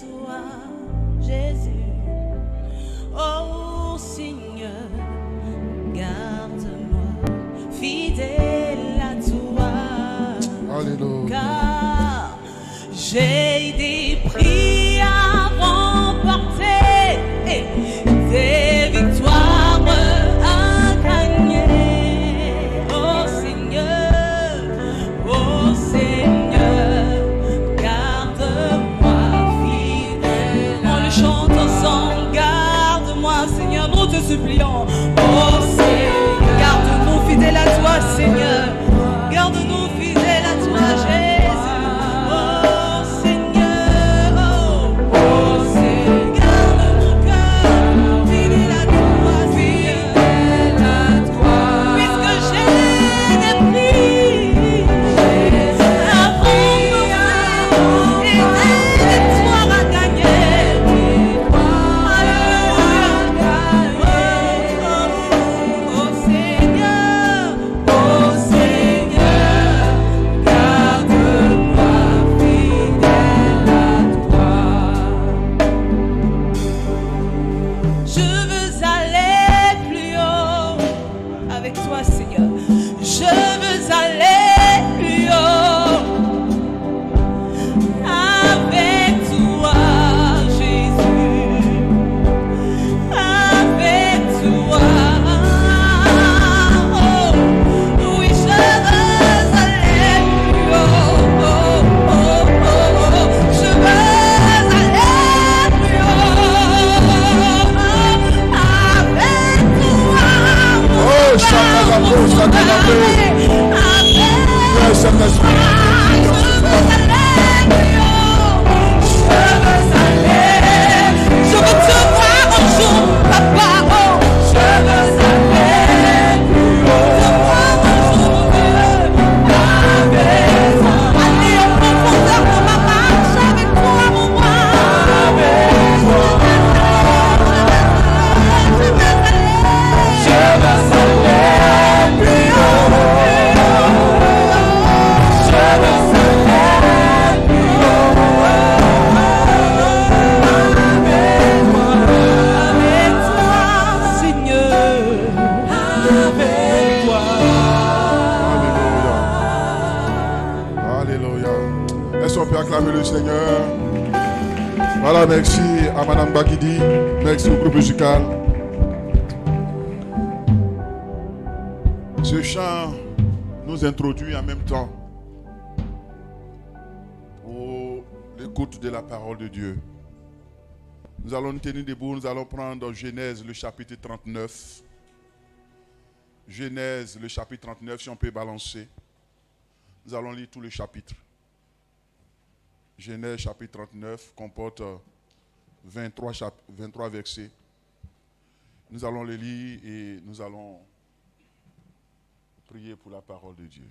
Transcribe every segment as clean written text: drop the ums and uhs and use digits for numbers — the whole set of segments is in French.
toi, Jésus. Oh Seigneur, garde-moi fidèle à toi. Alléluia. Car j'ai des prix à remporter, des victoires à gagner. Oh Seigneur, garde-moi fidèle. On le chante ensemble, garde-moi Seigneur, nous te supplions. Oh Seigneur, garde-nous fidèles à toi Seigneur, garde-nous fidèles à toi Jésus. Merci à Madame Bakidi, merci au groupe musical. Ce chant nous introduit en même temps pour l'écoute de la parole de Dieu. Nous allons nous tenir debout, nous allons prendre Genèse le chapitre 39. Genèse le chapitre 39, si on peut balancer. Nous allons lire tout le chapitre. Genèse chapitre 39 comporte 23 versets. Nous allons les lire et nous allons prier pour la parole de Dieu.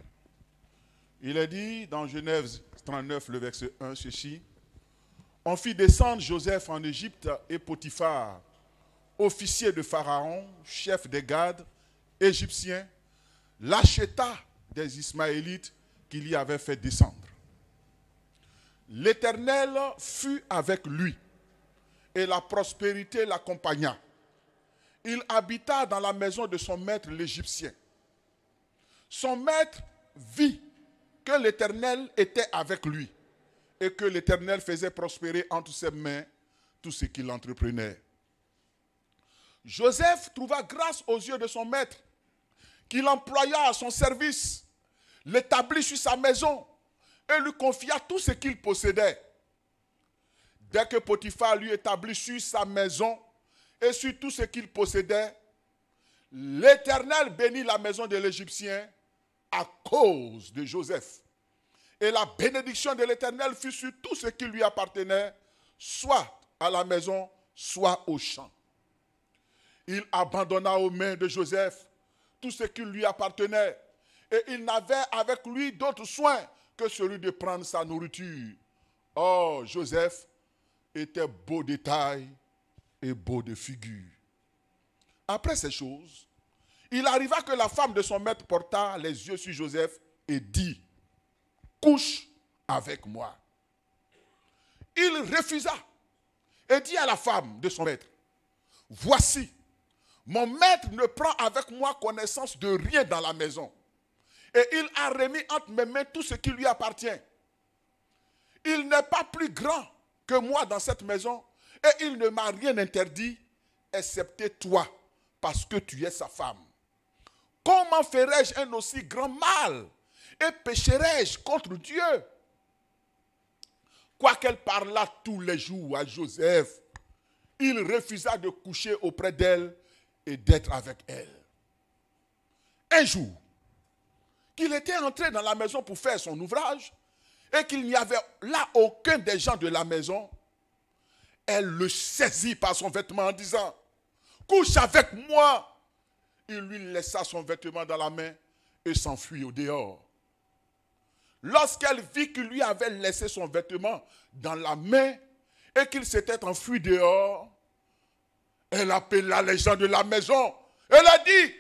Il est dit dans Genèse 39, le verset 1, ceci: on fit descendre Joseph en Égypte et Potiphar, officier de Pharaon, chef des gardes égyptiens, l'acheta des Ismaélites qu'il y avait fait descendre. L'Éternel fut avec lui et la prospérité l'accompagna. Il habita dans la maison de son maître l'Égyptien. Son maître vit que l'Éternel était avec lui et que l'Éternel faisait prospérer entre ses mains tout ce qu'il entreprenait. Joseph trouva grâce aux yeux de son maître, qu'il employa à son service, l'établit sur sa maison et lui confia tout ce qu'il possédait. Dès que Potiphar lui établit sur sa maison et sur tout ce qu'il possédait, l'Éternel bénit la maison de l'Égyptien à cause de Joseph. Et la bénédiction de l'Éternel fut sur tout ce qui lui appartenait, soit à la maison, soit au champ. Il abandonna aux mains de Joseph tout ce qui lui appartenait, et il n'avait avec lui d'autre soin que celui de prendre sa nourriture. Or, Joseph était beau de taille et beau de figure. Après ces choses, il arriva que la femme de son maître porta les yeux sur Joseph et dit: couche avec moi. Il refusa et dit à la femme de son maître, voici, mon maître ne prend avec moi connaissance de rien dans la maison. Et il a remis entre mes mains tout ce qui lui appartient. Il n'est pas plus grand que moi dans cette maison et il ne m'a rien interdit, excepté toi, parce que tu es sa femme. Comment ferais-je un aussi grand mal et pécherais-je contre Dieu? Quoiqu'elle parlât tous les jours à Joseph, il refusa de coucher auprès d'elle et d'être avec elle. Un jour, qu'il était entré dans la maison pour faire son ouvrage et qu'il n'y avait là aucun des gens de la maison, elle le saisit par son vêtement en disant, couche avec moi. Il lui laissa son vêtement dans la main et s'enfuit au dehors. Lorsqu'elle vit qu'il lui avait laissé son vêtement dans la main et qu'il s'était enfui dehors, elle appela les gens de la maison. Elle a dit,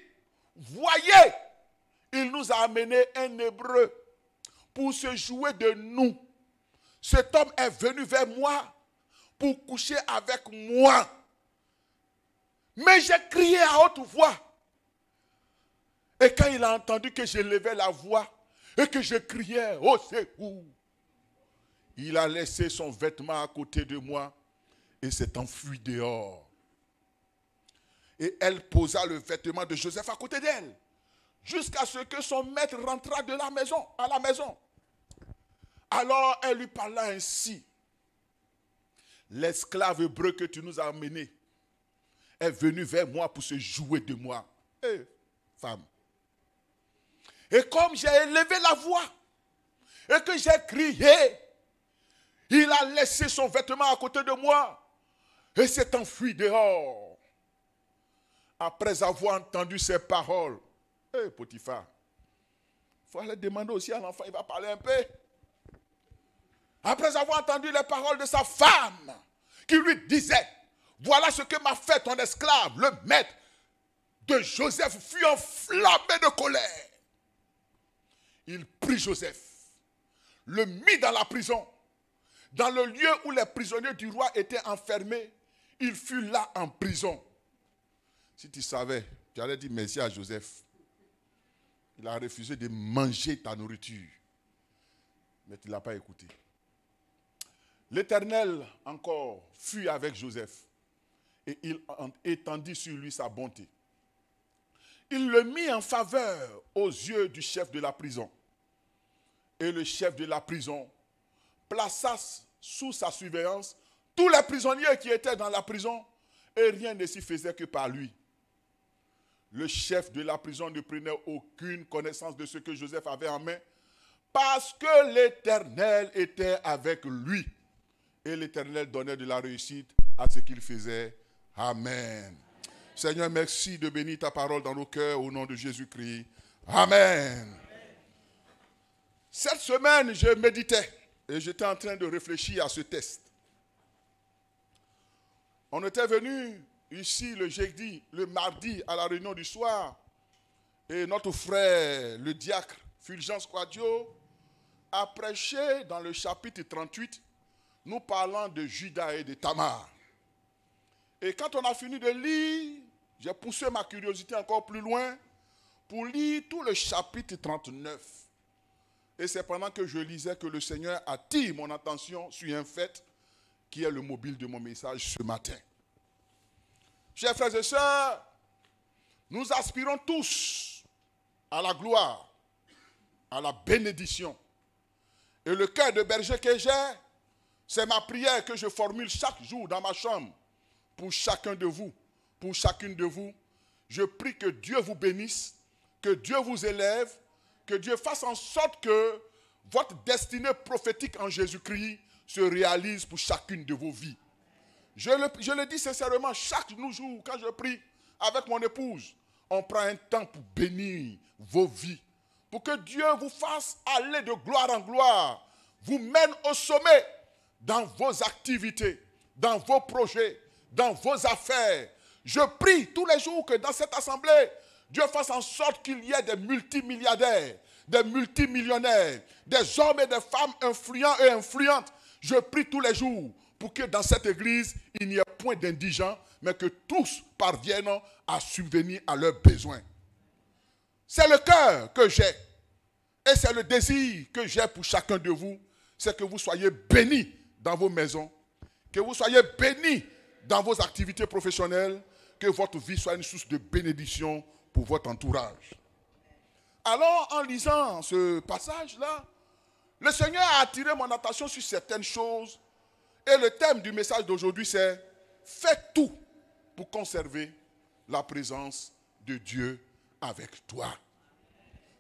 voyez, il nous a amené un Hébreu pour se jouer de nous. Cet homme est venu vers moi pour coucher avec moi. Mais j'ai crié à haute voix. Et quand il a entendu que je levais la voix et que je criais, oh c'est où? Il a laissé son vêtement à côté de moi et s'est enfui dehors. Et elle posa le vêtement de Joseph à côté d'elle, jusqu'à ce que son maître rentra de la maison, à la maison. Alors elle lui parla ainsi. L'esclave hébreu que tu nous as amené est venu vers moi pour se jouer de moi. Femme. Et comme j'ai élevé la voix et que j'ai crié, il a laissé son vêtement à côté de moi et s'est enfui dehors. Après avoir entendu ces paroles, Potiphar, il faut aller demander aussi à l'enfant, il va parler un peu. Après avoir entendu les paroles de sa femme, qui lui disait, voilà ce que m'a fait ton esclave, le maître de Joseph fut enflammé de colère. Il prit Joseph, le mit dans la prison, dans le lieu où les prisonniers du roi étaient enfermés. Il fut là en prison. Si tu savais, tu allais dire merci à Joseph. Il a refusé de manger ta nourriture. Mais tu ne l'as pas écouté. L'Éternel encore fut avec Joseph et il étendit sur lui sa bonté. Il le mit en faveur aux yeux du chef de la prison. Et le chef de la prison plaça sous sa surveillance tous les prisonniers qui étaient dans la prison et rien ne s'y faisait que par lui. Le chef de la prison ne prenait aucune connaissance de ce que Joseph avait en main parce que l'Éternel était avec lui. Et l'Éternel donnait de la réussite à ce qu'il faisait. Amen. Seigneur, merci de bénir ta parole dans nos cœurs au nom de Jésus-Christ. Amen. Cette semaine, je méditais et j'étais en train de réfléchir à ce test. On était venu ici le jeudi, le mardi à la réunion du soir et notre frère, le diacre Fulgence Quadio, a prêché dans le chapitre 38, nous parlant de Judas et de Tamar. Et quand on a fini de lire, j'ai poussé ma curiosité encore plus loin pour lire tout le chapitre 39. Et c'est pendant que je lisais que le Seigneur attire mon attention sur un fait qui est le mobile de mon message ce matin. Chers frères et sœurs, nous aspirons tous à la gloire, à la bénédiction. Et le cœur de berger que j'ai, c'est ma prière que je formule chaque jour dans ma chambre pour chacun de vous, pour chacune de vous. Je prie que Dieu vous bénisse, que Dieu vous élève, que Dieu fasse en sorte que votre destinée prophétique en Jésus-Christ se réalise pour chacune de vos vies. Je le dis sincèrement, chaque jour, quand je prie avec mon épouse, on prend un temps pour bénir vos vies, pour que Dieu vous fasse aller de gloire en gloire, vous mène au sommet dans vos activités, dans vos projets, dans vos affaires. Je prie tous les jours que dans cette assemblée, Dieu fasse en sorte qu'il y ait des multimilliardaires, des multimillionnaires, des hommes et des femmes influents et influentes. Je prie tous les jours pour pour que dans cette église, il n'y ait point d'indigents, mais que tous parviennent à subvenir à leurs besoins. C'est le cœur que j'ai. Et c'est le désir que j'ai pour chacun de vous. C'est que vous soyez bénis dans vos maisons. Que vous soyez bénis dans vos activités professionnelles. Que votre vie soit une source de bénédiction pour votre entourage. Alors, en lisant ce passage-là, le Seigneur a attiré mon attention sur certaines choses. Et le thème du message d'aujourd'hui, c'est « Fais tout pour conserver la présence de Dieu avec toi. »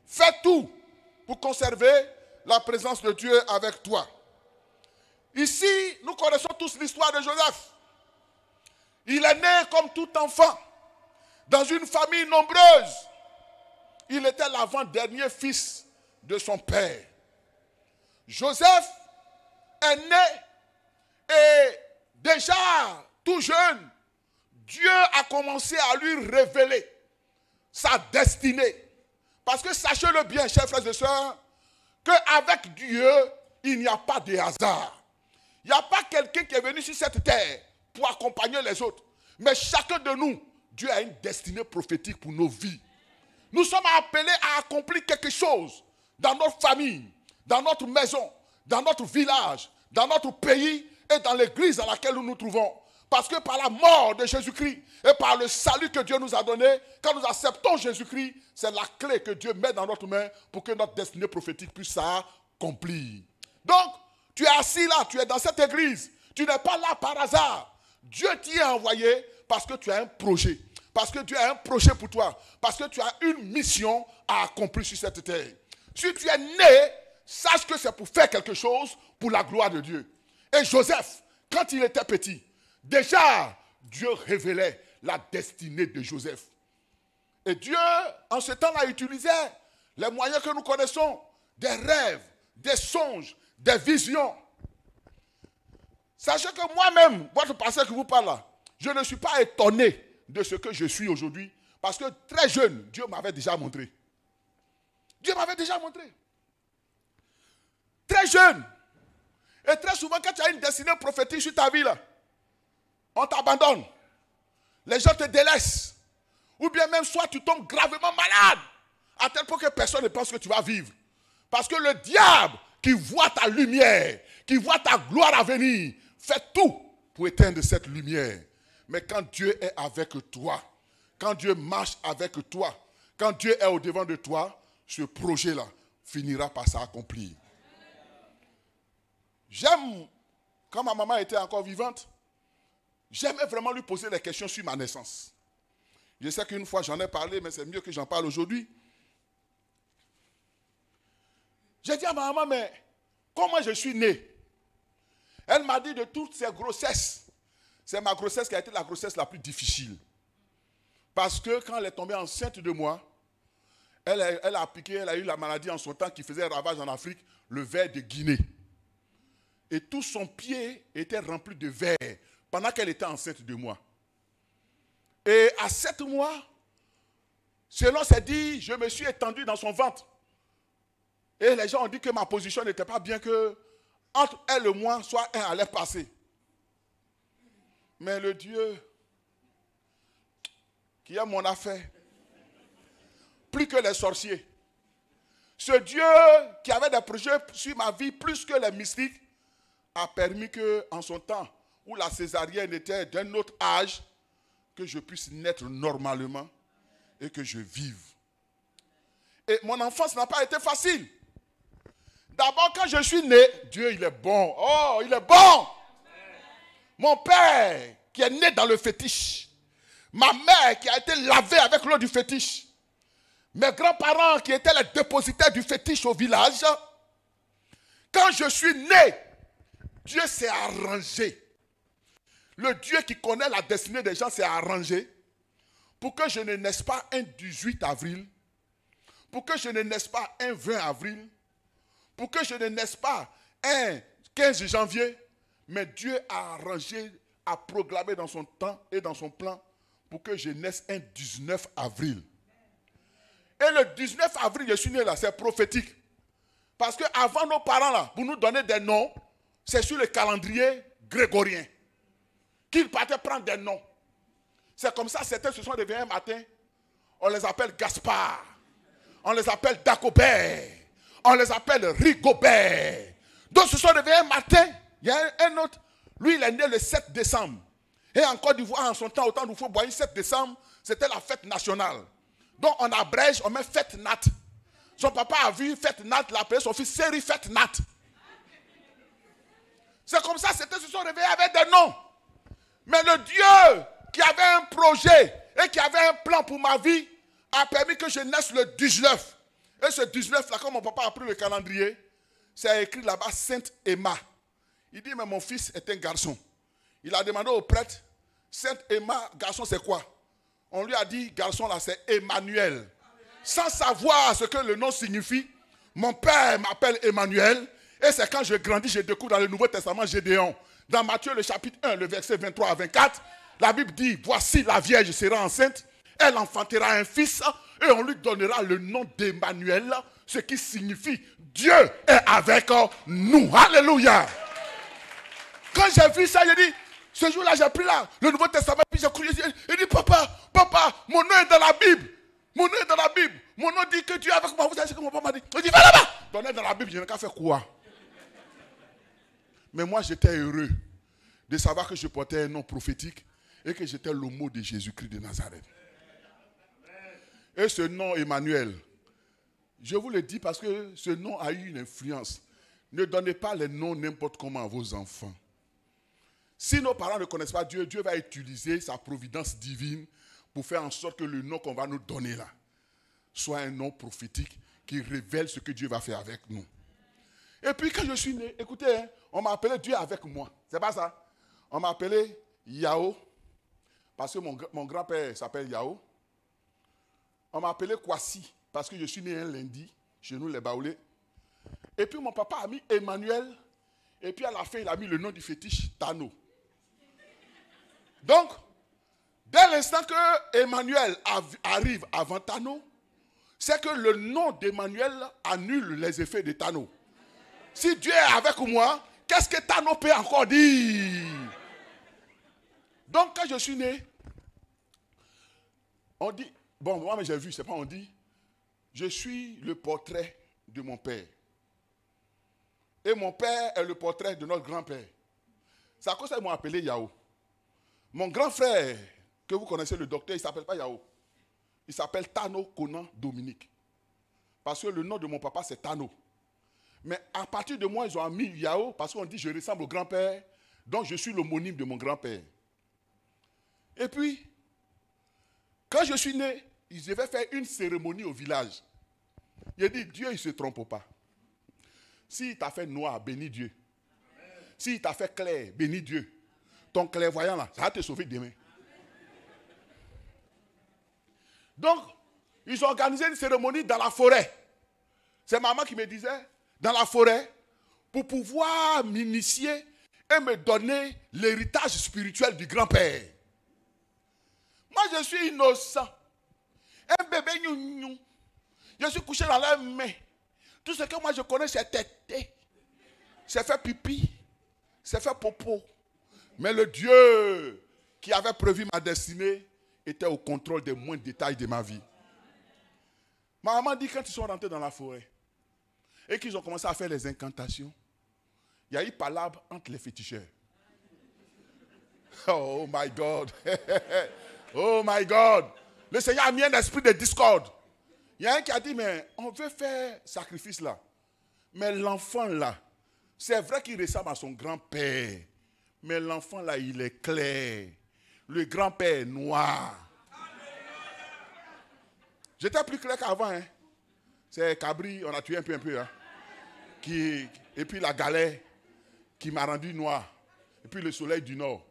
Fais tout pour conserver la présence de Dieu avec toi. Ici, nous connaissons tous l'histoire de Joseph. Il est né comme tout enfant dans une famille nombreuse. Il était l'avant-dernier fils de son père. Joseph est né et déjà tout jeune, Dieu a commencé à lui révéler sa destinée. Parce que sachez-le bien, chers frères et sœurs, qu'avec Dieu, il n'y a pas de hasard. Il n'y a pas quelqu'un qui est venu sur cette terre pour accompagner les autres. Mais chacun de nous, Dieu a une destinée prophétique pour nos vies. Nous sommes appelés à accomplir quelque chose dans notre famille, dans notre maison, dans notre village, dans notre pays et dans l'église dans laquelle nous nous trouvons. Parce que par la mort de Jésus-Christ et par le salut que Dieu nous a donné, quand nous acceptons Jésus-Christ, c'est la clé que Dieu met dans notre main pour que notre destinée prophétique puisse s'accomplir. Donc, tu es assis là, tu es dans cette église. Tu n'es pas là par hasard. Dieu t'y a envoyé parce que tu as un projet. Parce que Dieu a un projet pour toi. Parce que tu as une mission à accomplir sur cette terre. Si tu es né, sache que c'est pour faire quelque chose pour la gloire de Dieu. Et Joseph, quand il était petit, déjà, Dieu révélait la destinée de Joseph. Et Dieu, en ce temps-là, utilisait les moyens que nous connaissons, des rêves, des songes, des visions. Sachez que moi-même, votre pasteur qui vous parle là, je ne suis pas étonné de ce que je suis aujourd'hui, parce que très jeune, Dieu m'avait déjà montré. Dieu m'avait déjà montré. Très jeune. Et très souvent, quand tu as une destinée prophétique sur ta vie, là, on t'abandonne. Les gens te délaissent. Ou bien même, soit tu tombes gravement malade, à tel point que personne ne pense que tu vas vivre. Parce que le diable, qui voit ta lumière, qui voit ta gloire à venir, fait tout pour éteindre cette lumière. Mais quand Dieu est avec toi, quand Dieu marche avec toi, quand Dieu est au-devant de toi, ce projet-là finira par s'accomplir. J'aime, quand ma maman était encore vivante, j'aimais vraiment lui poser des questions sur ma naissance. Je sais qu'une fois j'en ai parlé, mais c'est mieux que j'en parle aujourd'hui. J'ai dit à ma maman, mais comment je suis né? Elle m'a dit de toutes ces grossesses, c'est ma grossesse qui a été la grossesse la plus difficile. Parce que quand elle est tombée enceinte de moi, elle a eu la maladie en son temps qui faisait ravage en Afrique, le ver de Guinée. Et tout son pied était rempli de vers pendant qu'elle était enceinte de moi. Et à 7 mois, selon ses dires, je me suis étendu dans son ventre. Et les gens ont dit que ma position n'était pas bien, que entre elle et moi, soit un allait passer. Mais le Dieu qui est mon affaire, plus que les sorciers, ce Dieu qui avait des projets sur ma vie plus que les mystiques, a permis qu'en son temps, où la césarienne était d'un autre âge, que je puisse naître normalement et que je vive. Et mon enfance n'a pas été facile. D'abord, quand je suis né, Dieu, il est bon. Oh, il est bon. Mon père, qui est né dans le fétiche. Ma mère, qui a été lavée avec l'eau du fétiche. Mes grands-parents, qui étaient les dépositaires du fétiche au village. Quand je suis né, Dieu s'est arrangé. Le Dieu qui connaît la destinée des gens s'est arrangé pour que je ne naisse pas un 18 avril, pour que je ne naisse pas un 20 avril, pour que je ne naisse pas un 15 janvier, mais Dieu a arrangé, a proclamé dans son temps et dans son plan pour que je naisse un 19 avril. Et le 19 avril, je suis né là, c'est prophétique. Parce qu'avant nos parents là, pour nous donner des noms, c'est sur le calendrier grégoriens, qu'ils partaient prendre des noms. C'est comme ça, certains se sont réveillés un matin, on les appelle Gaspard, on les appelle Dagobert, on les appelle Rigobert. Donc se sont réveillés un matin, il y a un autre, lui il est né le 7 décembre. Et en Côte d'Ivoire, en son temps, autant nous faut boire, 7 décembre, c'était la fête nationale. Donc on abrège, on met fête Nat. Son papa a vu fête Nat, il a appelé son fils série fête Nat. C'est comme ça, certains se sont réveillés avec des noms. Mais le Dieu qui avait un projet et qui avait un plan pour ma vie a permis que je naisse le 19. Et ce 19 là, quand mon papa a pris le calendrier, c'est écrit là-bas Sainte Emma. Il dit, mais mon fils est un garçon. Il a demandé au prêtre, Sainte Emma, garçon c'est quoi? On lui a dit, garçon là c'est Emmanuel. Sans savoir ce que le nom signifie, mon père m'appelle Emmanuel. Et c'est quand je grandis, je découvre dans le Nouveau Testament Gédéon. Dans Matthieu le chapitre 1, le verset 23 à 24, la Bible dit, voici la Vierge sera enceinte, elle enfantera un fils et on lui donnera le nom d'Emmanuel, ce qui signifie Dieu est avec nous. Alléluia. Quand j'ai vu ça, j'ai dit, ce jour-là, j'ai pris là, le Nouveau Testament, puis j'ai crié, il dit, papa, mon nom est dans la Bible. Mon nom est dans la Bible. Mon nom dit que Dieu est avec moi. Vous savez ce que mon papa m'a dit? Il dit, va là-bas. Ton nom est dans la Bible, je n'ai qu'à faire quoi? Mais moi, j'étais heureux de savoir que je portais un nom prophétique et que j'étais l'homo de Jésus-Christ de Nazareth. Et ce nom, Emmanuel, je vous le dis parce que ce nom a eu une influence. Ne donnez pas les noms n'importe comment à vos enfants. Si nos parents ne connaissent pas Dieu, Dieu va utiliser sa providence divine pour faire en sorte que le nom qu'on va nous donner là soit un nom prophétique qui révèle ce que Dieu va faire avec nous. Et puis quand je suis né, écoutez, hein, on m'a appelé Dieu avec moi. C'est pas ça. On m'a appelé Yao, parce que mon grand-père s'appelle Yao. On m'a appelé Kwasi, parce que je suis né un lundi, chez nous les Baoulés. Et puis mon papa a mis Emmanuel, et puis à la fin il a mis le nom du fétiche, Tano. Donc, dès l'instant que Emmanuel arrive avant Tano, c'est que le nom d'Emmanuel annule les effets de Tano. Si Dieu est avec moi, qu'est-ce que Tano peut encore dire? Donc quand je suis né, on dit, bon moi j'ai vu, c'est pas on dit, je suis le portrait de mon père. Et mon père est le portrait de notre grand-père. C'est à cause ça qu'ils m'ont appelé Yao. Mon grand frère, que vous connaissez, le docteur, il ne s'appelle pas Yao. Il s'appelle Tano Conan Dominique. Parce que le nom de mon papa, c'est Tano. Mais à partir de moi, ils ont mis Yao parce qu'on dit je ressemble au grand-père, donc je suis l'homonyme de mon grand-père. Et puis, quand je suis né, ils devaient faire une cérémonie au village. Il a dit, Dieu, il ne se trompe pas. S'il t'a fait noir, bénis Dieu. S'il t'a fait clair, bénis Dieu. Ton clairvoyant là, ça va te sauver demain. Donc, ils ont organisé une cérémonie dans la forêt. C'est maman qui me disait, dans la forêt, pour pouvoir m'initier et me donner l'héritage spirituel du grand-père. Moi, je suis innocent. Un bébé gnou. Je suis couché dans la main. Tout ce que moi je connais, c'est tété. C'est fait pipi. C'est fait popo. Mais le Dieu qui avait prévu ma destinée était au contrôle des moindres détails de ma vie. Ma maman dit quand ils sont rentrés dans la forêt et qu'ils ont commencé à faire les incantations, il y a eu palabre entre les féticheurs. Oh my God. Oh my God. Le Seigneur a mis un esprit de discorde. Il y a un qui a dit, mais on veut faire sacrifice là. Mais l'enfant là, c'est vrai qu'il ressemble à son grand-père. Mais l'enfant là, il est clair. Le grand-père est noir. J'étais plus clair qu'avant. Hein. C'est Cabri, on a tué un peu. Hein. Et puis la galère qui m'a rendu noir. Et puis le soleil du nord.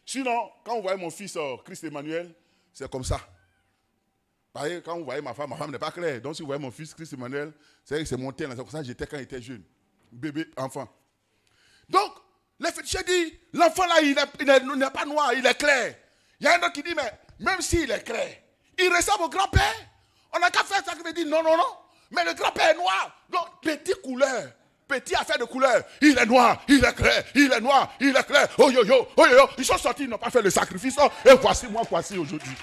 Sinon, quand vous voyez mon fils Christ Emmanuel, c'est comme ça. Quand vous voyez ma femme n'est pas claire. Donc si vous voyez mon fils Christ Emmanuel, c'est mon teint. C'est comme ça que j'étais quand il était jeune. Bébé, enfant. Donc, le féticheur dit, l'enfant là, il n'est pas noir, il est clair. Il y a un autre qui dit, mais même s'il est clair, il ressemble au grand-père. On n'a qu'à faire ça. Il dit, non. Mais le grand-père est noir. Donc, petite couleur, petit affaire de couleur. Il est noir, il est clair, il est noir, il est clair. Oh yo yo, oh yo yo. Ils sont sortis, ils n'ont pas fait le sacrifice. Oh, et voici moi, voici aujourd'hui.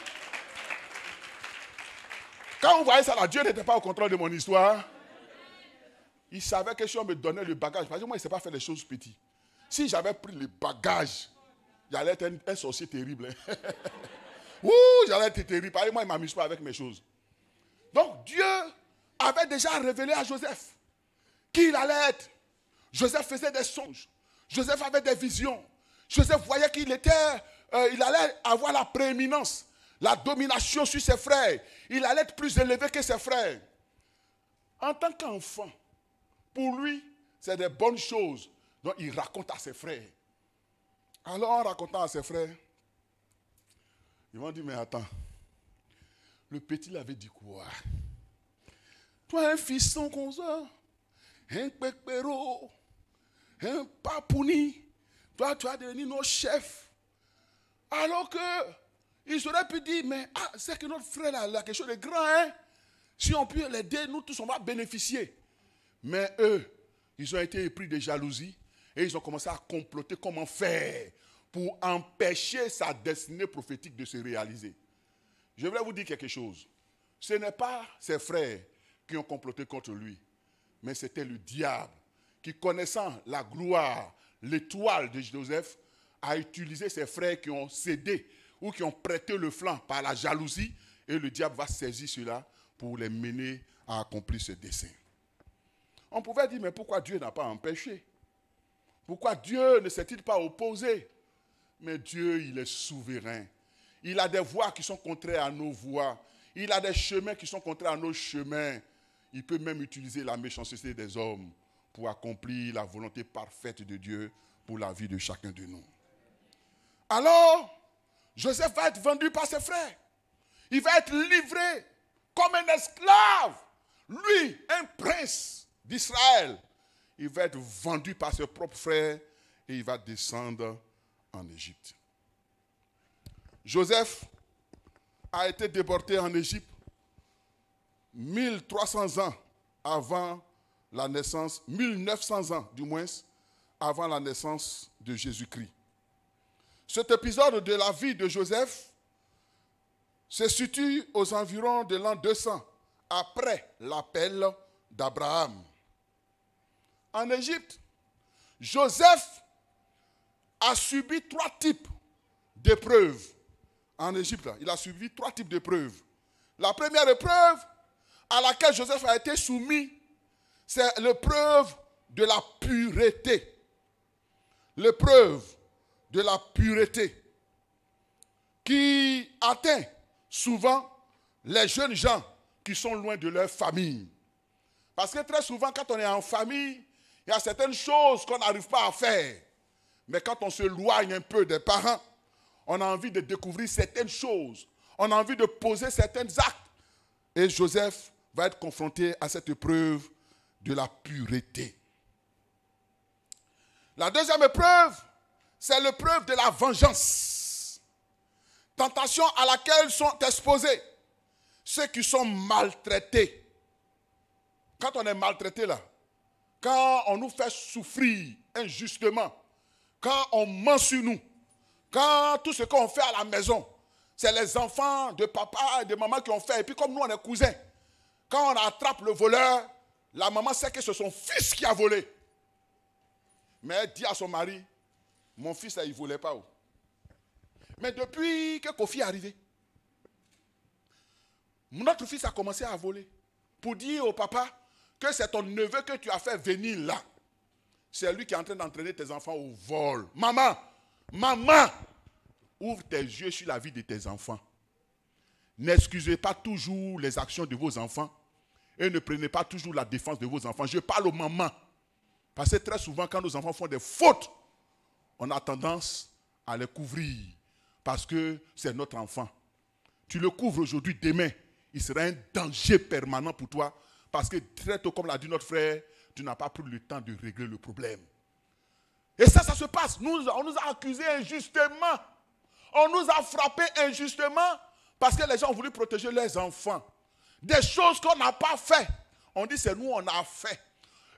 Quand on voyait ça là, Dieu n'était pas au contrôle de mon histoire. Il savait que si on me donnait le bagage, parce que moi, il ne sait pas faire les choses petites. Si j'avais pris le bagage, j'allais être un sorcier terrible. Hein. Ouh, j'allais être terrible. Parce que moi, il ne m'amuse pas avec mes choses. Donc, Dieu avait déjà révélé à Joseph qui il allait être. Joseph faisait des songes. Joseph avait des visions. Joseph voyait qu'il il allait avoir la prééminence, la domination sur ses frères. Il allait être plus élevé que ses frères. En tant qu'enfant, pour lui, c'est des bonnes choses. Donc, il raconte à ses frères. Alors, en racontant à ses frères, ils vont dire, mais attends, le petit l'avait dit quoi? Toi, un fiston comme ça, un pépéro, un papouni, toi, tu vas devenir nos chefs. Alors que, ils auraient pu dire, mais c'est que notre frère a quelque chose de grand, hein? Si on peut l'aider, nous tous, on va bénéficier. Mais eux, ils ont été épris de jalousie et ils ont commencé à comploter comment faire pour empêcher sa destinée prophétique de se réaliser. Je voulais vous dire quelque chose. Ce n'est pas ses frères qui ont comploté contre lui, mais c'était le diable qui, connaissant la gloire, l'étoile de Joseph, a utilisé ses frères qui ont cédé ou qui ont prêté le flanc par la jalousie, et le diable va saisir cela pour les mener à accomplir ce dessein. On pouvait dire, mais pourquoi Dieu n'a pas empêché? Pourquoi Dieu ne s'est-il pas opposé? Mais Dieu, il est souverain. Il a des voies qui sont contraires à nos voies. Il a des chemins qui sont contraires à nos chemins. Il peut même utiliser la méchanceté des hommes pour accomplir la volonté parfaite de Dieu pour la vie de chacun de nous. Alors, Joseph va être vendu par ses frères. Il va être livré comme un esclave. Lui, un prince d'Israël, il va être vendu par ses propres frères et il va descendre en Égypte. Joseph a été déporté en Égypte 1300 ans avant la naissance, 1900 ans du moins, avant la naissance de Jésus-Christ. Cet épisode de la vie de Joseph se situe aux environs de l'an 200, après l'appel d'Abraham. En Égypte, Joseph a subi 3 types d'épreuves. En Égypte, il a subi 3 types d'épreuves. La première épreuve à laquelle Joseph a été soumis, c'est l'épreuve de la pureté. L'épreuve de la pureté qui atteint souvent les jeunes gens qui sont loin de leur famille. Parce que très souvent, quand on est en famille, il y a certaines choses qu'on n'arrive pas à faire. Mais quand on se éloigne un peu des parents, on a envie de découvrir certaines choses. On a envie de poser certains actes. Et Joseph va être confronté à cette épreuve de la pureté. La deuxième épreuve, c'est l'épreuve de la vengeance. Tentation à laquelle sont exposés ceux qui sont maltraités. Quand on est maltraité là, quand on nous fait souffrir injustement, quand on ment sur nous, quand tout ce qu'on fait à la maison, c'est les enfants de papa et de maman qui ont fait. Et puis comme nous, on est cousins, quand on attrape le voleur, la maman sait que c'est son fils qui a volé. Mais elle dit à son mari, mon fils, là, il ne volait pas. Mais depuis que Kofi est arrivé, notre fils a commencé à voler. Pour dire au papa que c'est ton neveu que tu as fait venir là. C'est lui qui est en train d'entraîner tes enfants au vol. Maman, ouvre tes yeux sur la vie de tes enfants. N'excusez pas toujours les actions de vos enfants et ne prenez pas toujours la défense de vos enfants. Je parle aux mamans. Parce que très souvent, quand nos enfants font des fautes, on a tendance à les couvrir parce que c'est notre enfant. Tu le couvres aujourd'hui, demain, il sera un danger permanent pour toi parce que très tôt, comme l'a dit notre frère, tu n'as pas pris le temps de régler le problème. Et ça se passe. On nous a accusés injustement. On nous a frappés injustement parce que les gens ont voulu protéger leurs enfants. Des choses qu'on n'a pas fait. On dit c'est nous, on a fait.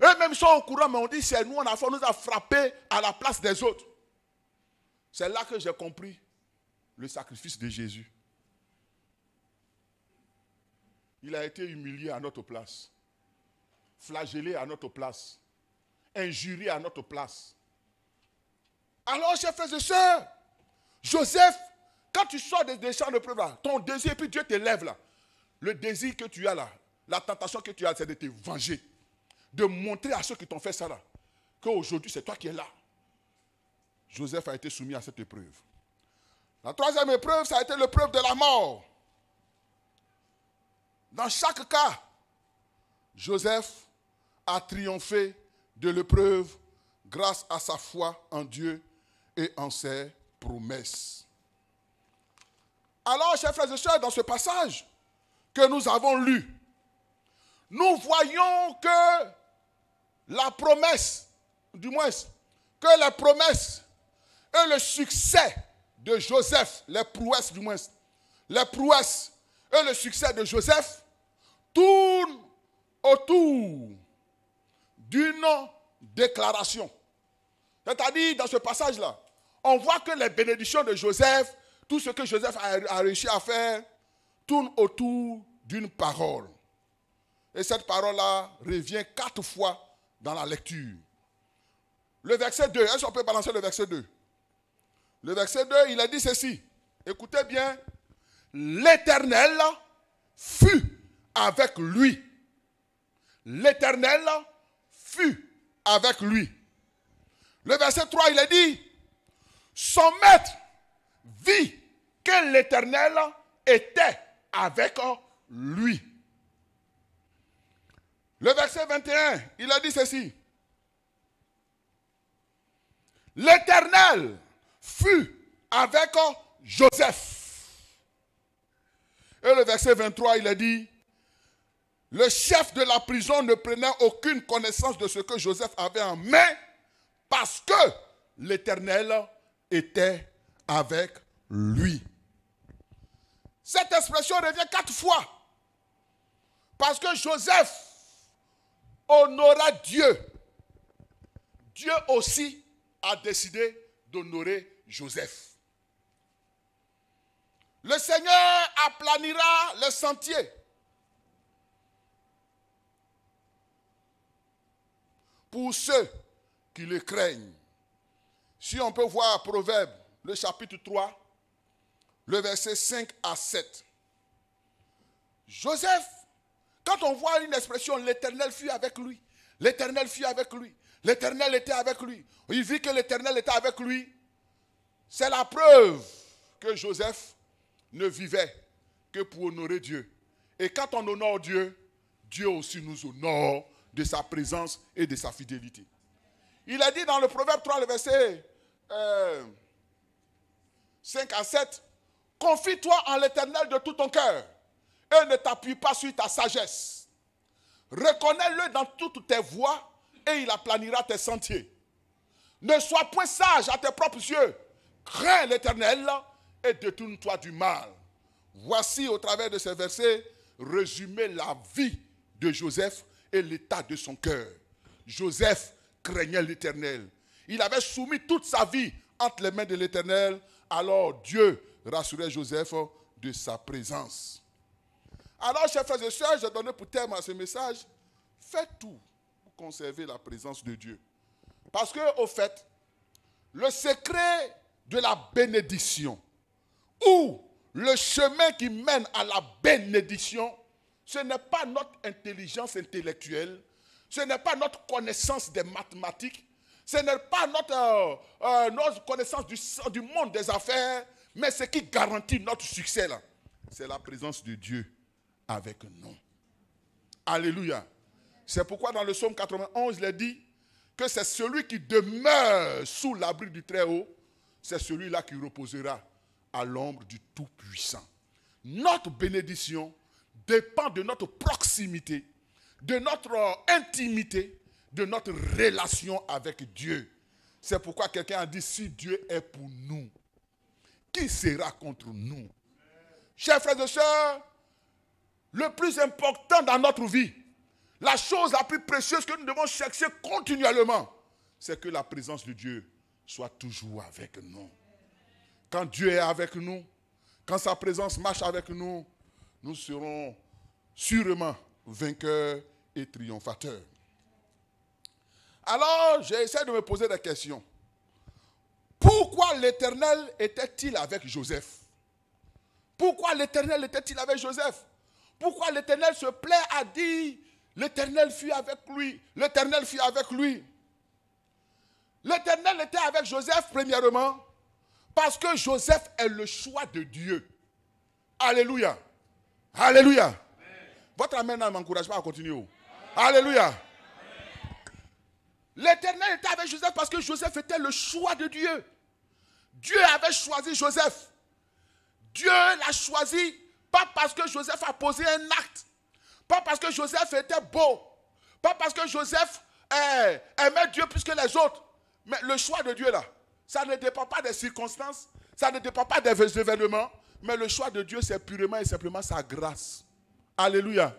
Eux-mêmes sont au courant, mais on dit c'est nous, on nous a frappé à la place des autres. C'est là que j'ai compris le sacrifice de Jésus. Il a été humilié à notre place, flagellé à notre place, injurié à notre place. Alors, chers frères et sœurs, Joseph, quand tu sors des champs de preuve là, ton désir, puis Dieu t'élève là, le désir que tu as là, la tentation que tu as, c'est de te venger, de montrer à ceux qui t'ont fait ça là, qu'aujourd'hui c'est toi qui es là. Joseph a été soumis à cette épreuve. La troisième épreuve, ça a été l'épreuve de la mort. Dans chaque cas, Joseph a triomphé de l'épreuve grâce à sa foi en Dieu et en ses promesses. Alors, chers frères et sœurs, dans ce passage que nous avons lu, nous voyons que la promesse, du moins, que les promesses et le succès de Joseph, les prouesses du moins, les prouesses et le succès de Joseph tournent autour d'une déclaration. C'est-à-dire, dans ce passage-là, on voit que les bénédictions de Joseph, tout ce que Joseph a réussi à faire, tourne autour d'une parole. Et cette parole-là revient 4 fois dans la lecture. Le verset 2, est-ce qu'on peut balancer le verset 2? Le verset 2, il a dit ceci. Écoutez bien. L'Éternel fut avec lui. L'Éternel fut avec lui. Le verset 3, il a dit, son maître vit que l'Éternel était avec lui. Le verset 21, il a dit ceci. L'Éternel fut avec Joseph. Et le verset 23, il a dit, le chef de la prison ne prenait aucune connaissance de ce que Joseph avait en main parce que l'Éternel était avec lui. Cette expression revient 4 fois. Parce que Joseph honora Dieu. Dieu aussi a décidé d'honorer Joseph. Le Seigneur aplanira le sentier. Pour ceux qui le craignent. Si on peut voir Proverbe, le chapitre 3, le verset 5 à 7. Joseph, quand on voit une expression, l'Éternel fut avec lui. L'Éternel fut avec lui. L'Éternel était avec lui. Il vit que l'Éternel était avec lui. C'est la preuve que Joseph ne vivait que pour honorer Dieu. Et quand on honore Dieu, Dieu aussi nous honore de sa présence et de sa fidélité. Il a dit dans le Proverbe 3, le verset 5 à 7, confie-toi en l'Éternel de tout ton cœur et ne t'appuie pas sur ta sagesse. Reconnais-le dans toutes tes voies et il aplanira tes sentiers. Ne sois point sage à tes propres yeux. Crains l'Éternel et détourne-toi du mal. Voici au travers de ces versets résumé la vie de Joseph et l'état de son cœur. Joseph craignait l'Éternel. Il avait soumis toute sa vie entre les mains de l'Éternel. Alors Dieu rassurait Joseph de sa présence. Alors, chers frères et sœurs, j'ai donné pour terme à ce message, faites tout pour conserver la présence de Dieu. Parce que, au fait, le secret de la bénédiction ou le chemin qui mène à la bénédiction, ce n'est pas notre intelligence intellectuelle, ce n'est pas notre connaissance des mathématiques, ce n'est pas notre connaissance du monde des affaires, mais ce qui garantit notre succès là, c'est la présence de Dieu avec nous. Alléluia. C'est pourquoi dans le psaume 91, il est dit que c'est celui qui demeure sous l'abri du Très-Haut, c'est celui-là qui reposera à l'ombre du Tout-Puissant. Notre bénédiction dépend de notre proximité, de notre intimité, de notre relation avec Dieu. C'est pourquoi quelqu'un a dit, si Dieu est pour nous, qui sera contre nous? Chers frères et sœurs, le plus important dans notre vie, La chose la plus précieuse que nous devons chercher continuellement, c'est que la présence de Dieu soit toujours avec nous. Quand Dieu est avec nous, quand sa présence marche avec nous, nous serons sûrement vainqueurs et triomphateurs. Alors, j'essaie de me poser des questions. Pourquoi l'Éternel était-il avec Joseph? Pourquoi l'Éternel était-il avec Joseph? Pourquoi l'Éternel se plaît à dire l'Éternel fut avec lui? L'Éternel fut avec lui. L'Éternel était avec Joseph premièrement parce que Joseph est le choix de Dieu. Alléluia. Alléluia. Amen. Votre amen ne m'encourage pas à continuer. Amen. Alléluia. Amen. L'Éternel était avec Joseph parce que Joseph était le choix de Dieu. Dieu avait choisi Joseph. Dieu l'a choisi pas parce que Joseph a posé un acte, pas parce que Joseph était beau, pas parce que Joseph aimait Dieu plus que les autres. Mais le choix de Dieu là, ça ne dépend pas des circonstances, ça ne dépend pas des événements, mais le choix de Dieu c'est purement et simplement sa grâce. Alléluia. Amen.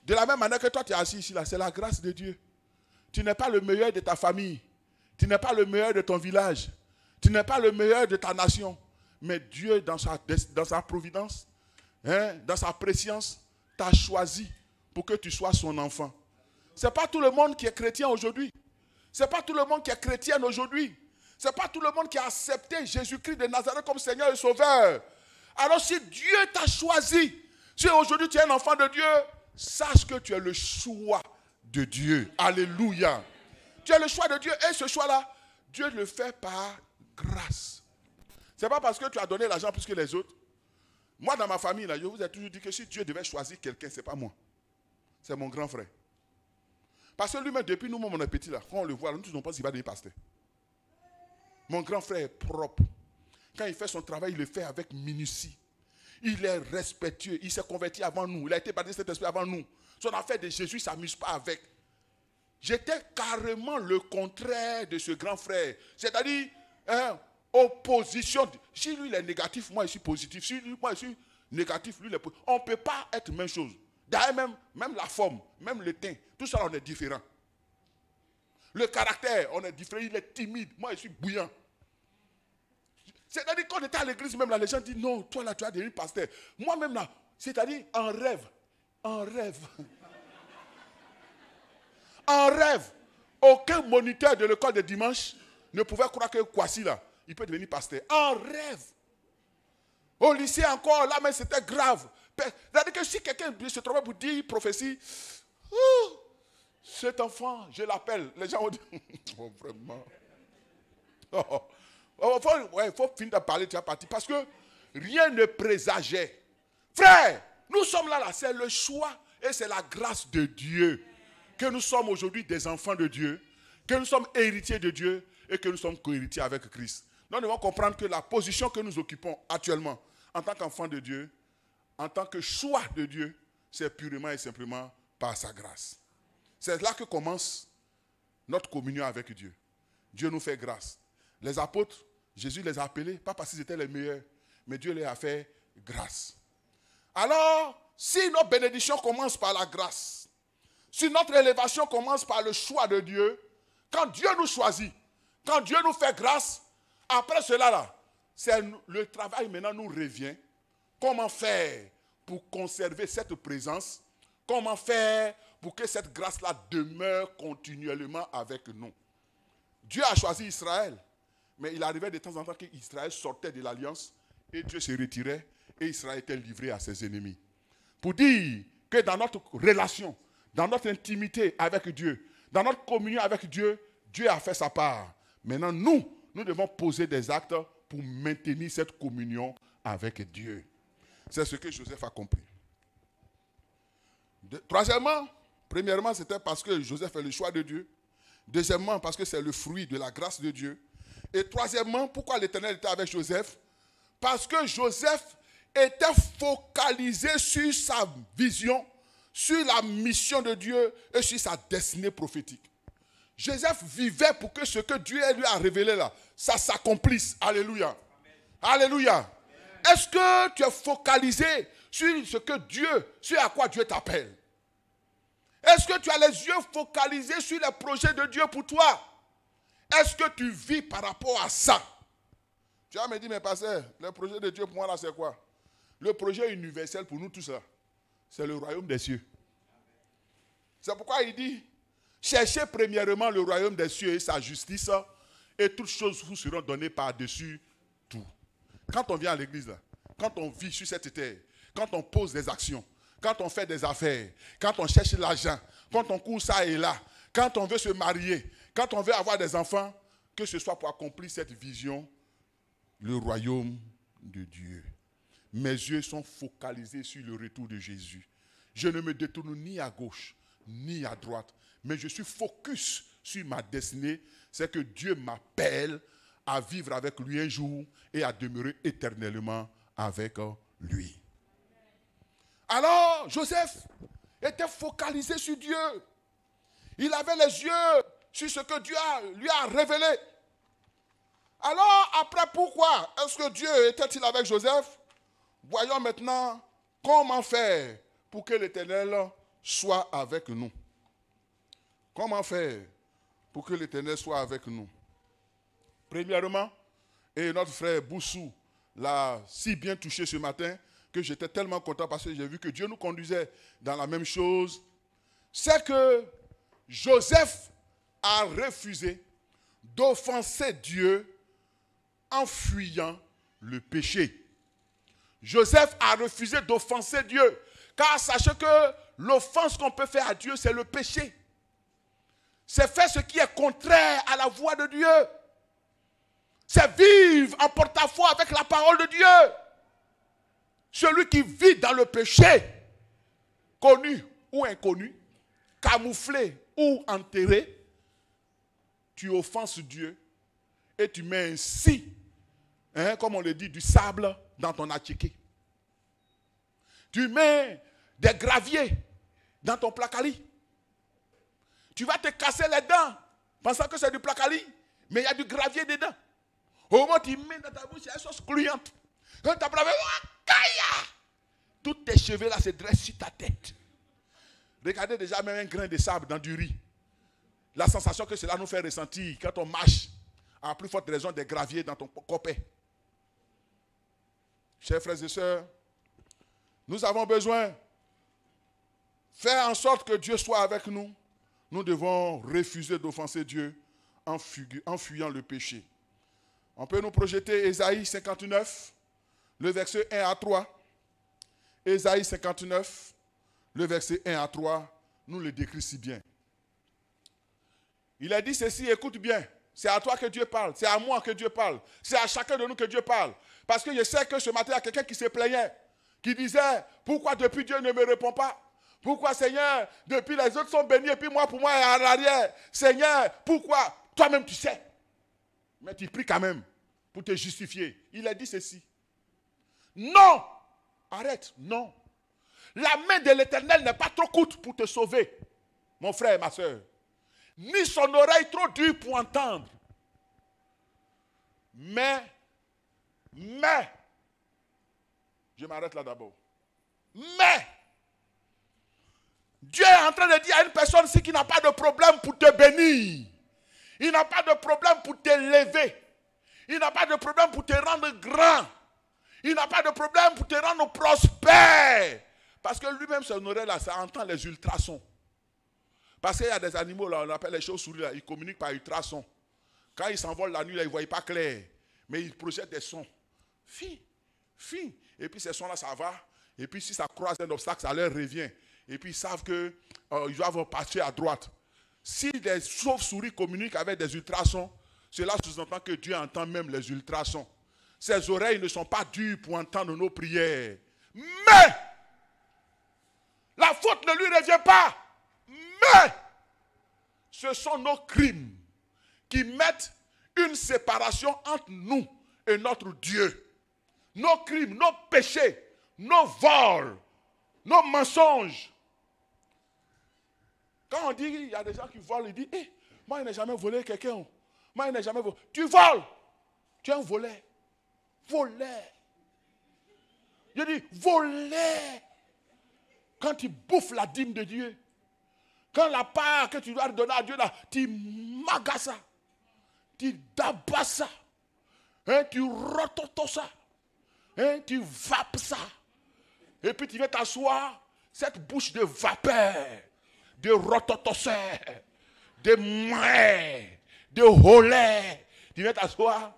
De la même manière que toi tu es assis ici là, c'est la grâce de Dieu. Tu n'es pas le meilleur de ta famille, tu n'es pas le meilleur de ton village, tu n'es pas le meilleur de ta nation, mais Dieu dans sa providence, dans sa préscience, t'a choisi pour que tu sois son enfant. Ce n'est pas tout le monde qui est chrétien aujourd'hui. Ce n'est pas tout le monde qui est chrétienne aujourd'hui. Ce n'est pas tout le monde qui a accepté Jésus-Christ de Nazareth comme Seigneur et Sauveur. Alors si Dieu t'a choisi, si aujourd'hui tu es un enfant de Dieu, sache que tu es le choix de Dieu. Alléluia. Tu es le choix de Dieu et ce choix-là, Dieu le fait par grâce. Ce n'est pas parce que tu as donné l'argent plus que les autres. Moi, dans ma famille, là, je vous ai toujours dit que si Dieu devait choisir quelqu'un, ce n'est pas moi. C'est mon grand frère. Parce que lui-même, depuis nous, mon petit, là, quand on le voit, nous ne savons pas s'il va devenir pasteur. Mon grand frère est propre. Quand il fait son travail, il le fait avec minutie. Il est respectueux. Il s'est converti avant nous. Il a été baptisé cet esprit avant nous. Son affaire de Jésus, il ne s'amuse pas avec. J'étais carrément le contraire de ce grand frère. C'est-à-dire, opposition. Si lui, il est négatif, moi, je suis positif. Si lui, moi, je suis négatif, lui, il est positif. On ne peut pas être même chose. D'ailleurs, même la forme, même le teint, tout ça, on est différent. Le caractère, on est différent. Il est timide. Moi, je suis bouillant. C'est-à-dire, quand on était à l'église, même là, les gens disent, non, toi, là, tu vas devenir pasteur. Moi-même, là, c'est-à-dire, en rêve. En rêve. En rêve. Aucun moniteur de l'école de dimanche ne pouvait croire que Kwasi, là, il peut devenir pasteur. En rêve. Au lycée encore, là, mais c'était grave. C'est-à-dire que si quelqu'un se trouvait pour dire prophétie, cet enfant, je l'appelle. Les gens vont dire, oh, vraiment. Il faut finir de parler, tu as parti. Parce que rien ne présageait. Frère, nous sommes là, c'est le choix et c'est la grâce de Dieu. Que nous sommes aujourd'hui des enfants de Dieu, que nous sommes héritiers de Dieu et que nous sommes co-héritiers avec Christ. Nous devons comprendre que la position que nous occupons actuellement en tant qu'enfants de Dieu, en tant que choix de Dieu, c'est purement et simplement par sa grâce. C'est là que commence notre communion avec Dieu. Dieu nous fait grâce. Les apôtres, Jésus les a appelés, pas parce qu'ils étaient les meilleurs, mais Dieu les a fait grâce. Alors, si notre bénédiction commence par la grâce, si notre élévation commence par le choix de Dieu, quand Dieu nous choisit, quand Dieu nous fait grâce, après cela, là, c'est le travail maintenant nous revient. Comment faire pour conserver cette présence? Comment faire pour que cette grâce-là demeure continuellement avec nous? Dieu a choisi Israël, mais il arrivait de temps en temps qu'Israël sortait de l'alliance et Dieu se retirait et Israël était livré à ses ennemis. Pour dire que dans notre relation, dans notre intimité avec Dieu, dans notre communion avec Dieu, Dieu a fait sa part. Maintenant, nous devons poser des actes pour maintenir cette communion avec Dieu. C'est ce que Joseph a compris. Troisièmement, premièrement, c'était parce que Joseph est le choix de Dieu. Deuxièmement, parce que c'est le fruit de la grâce de Dieu. Et troisièmement, pourquoi l'Éternel était avec Joseph? Parce que Joseph était focalisé sur sa vision, sur la mission de Dieu et sur sa destinée prophétique. Joseph vivait pour que ce que Dieu lui a révélé là, ça s'accomplisse. Alléluia. Amen. Alléluia. Amen. Est-ce que tu es focalisé sur ce que Dieu, sur à quoi Dieu t'appelle? Est-ce que tu as les yeux focalisés sur les projets de Dieu pour toi? Est-ce que tu vis par rapport à ça? Tu vas me dire, mais pasteur, le projet de Dieu pour moi là, c'est quoi? Le projet universel pour nous tous là, c'est le royaume des cieux. C'est pourquoi il dit, cherchez premièrement le royaume des cieux et sa justice, et toutes choses vous seront données par-dessus tout. Quand on vient à l'église là, quand on vit sur cette terre, quand on pose des actions, quand on fait des affaires, quand on cherche l'argent, quand on court ça et là, quand on veut se marier, quand on veut avoir des enfants, que ce soit pour accomplir cette vision, le royaume de Dieu. Mes yeux sont focalisés sur le retour de Jésus. Je ne me détourne ni à gauche, ni à droite, mais je suis focus sur ma destinée. C'est que Dieu m'appelle à vivre avec lui un jour et à demeurer éternellement avec lui. Alors, Joseph était focalisé sur Dieu. Il avait les yeux sur ce que Dieu lui a révélé. Alors, après, pourquoi est-ce que Dieu était-il avec Joseph? Voyons maintenant comment faire pour que l'Éternel soit avec nous. Comment faire pour que l'Éternel soit avec nous? Premièrement, et notre frère Boussou l'a si bien touché ce matin que j'étais tellement content parce que j'ai vu que Dieu nous conduisait dans la même chose. C'est que Joseph a refusé d'offenser Dieu en fuyant le péché. Joseph a refusé d'offenser Dieu. Car sachez que l'offense qu'on peut faire à Dieu, c'est le péché. C'est faire ce qui est contraire à la voix de Dieu. C'est vivre en porte-à-faux avec la parole de Dieu. Celui qui vit dans le péché, connu ou inconnu, camouflé ou enterré, tu offenses Dieu et tu mets ainsi, comme on le dit, du sable dans ton attiqué. Tu mets des graviers dans ton placali. Tu vas te casser les dents pensant que c'est du placali, mais il y a du gravier dedans. Au moment où tu mets dans ta bouche, il y a une sauce gluante. Quand tu as bravé, tous tes cheveux là se dressent sur ta tête. Regardez déjà même un grain de sable dans du riz. La sensation que cela nous fait ressentir quand on marche, à plus forte raison des graviers dans ton copé. Chers frères et sœurs, nous avons besoin de faire en sorte que Dieu soit avec nous. Nous devons refuser d'offenser Dieu en fuyant le péché. On peut nous projeter Ésaïe 59, le verset 1 à 3. Ésaïe 59, le verset 1 à 3, nous le décrit si bien. Il a dit ceci, écoute bien. C'est à toi que Dieu parle, c'est à moi que Dieu parle, c'est à chacun de nous que Dieu parle. Parce que je sais que ce matin, il y a quelqu'un qui se plaignait, qui disait, pourquoi depuis Dieu ne me répond pas? Pourquoi Seigneur, depuis les autres sont bénis et puis moi, pour moi, est en arrière? Seigneur, pourquoi? Toi-même tu sais. Mais tu pries quand même pour te justifier. Il a dit ceci. Non! Arrête, non. La main de l'Éternel n'est pas trop courte pour te sauver, mon frère et ma soeur. Ni son oreille trop dure pour entendre. Mais, je m'arrête là d'abord. Mais, Dieu est en train de dire à une personne ici qui n'a pas de problème pour te bénir. Il n'a pas de problème pour t'élever. Il n'a pas de problème pour te rendre grand. Il n'a pas de problème pour te rendre prospère. Parce que lui-même, son oreille là, ça entend les ultrasons. Parce qu'il y a des animaux là, on appelle les chauves-souris là, ils communiquent par ultrasons. Quand ils s'envolent la nuit là, ils ne voient pas clair. Mais ils projettent des sons. Fin. Et puis ces sons là, ça va. Et puis si ça croise un obstacle, ça leur revient. Et puis ils savent qu'ils doivent partir à droite. Si les chauves-souris communiquent avec des ultrasons, cela sous-entend que Dieu entend même les ultrasons. Ses oreilles ne sont pas dures pour entendre nos prières. Mais la faute ne lui revient pas. Mais ce sont nos crimes qui mettent une séparation entre nous et notre Dieu. Nos crimes, nos péchés, nos vols, nos mensonges. Quand on dit, il y a des gens qui volent, ils disent, moi, je n'ai jamais volé quelqu'un. Moi, je n'ai jamais volé. Tu voles. Tu es un voleur. Voleur. Je dis, voleur. Quand tu bouffes la dîme de Dieu. Quand la part que tu dois donner à Dieu, là, tu magas ça. Tu dabas ça. Hein, tu rototos ça. Hein, tu vapes ça. Et puis tu viens t'asseoir, cette bouche de vapeur, de rototoseur, de mouais, de holais. Tu viens t'asseoir.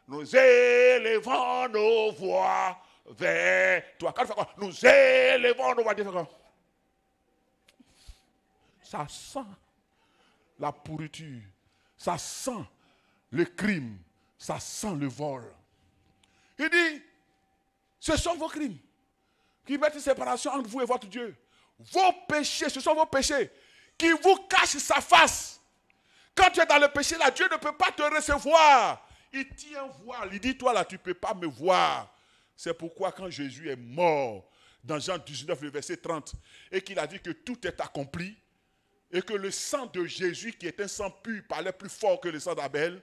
Nous élevons nos voix vers toi. Quand tu fais quoi? Nous élevons nos voix. Ça sent la pourriture. Ça sent le crime. Ça sent le vol. Il dit, ce sont vos crimes qui mettent une séparation entre vous et votre Dieu. Vos péchés, ce sont vos péchés qui vous cachent sa face. Quand tu es dans le péché, là, Dieu ne peut pas te recevoir. Il tient un voile. Il dit, toi là, tu ne peux pas me voir. C'est pourquoi quand Jésus est mort, dans Jean 19, le verset 30, et qu'il a dit que tout est accompli, et que le sang de Jésus, qui est un sang pur, parlait plus fort que le sang d'Abel,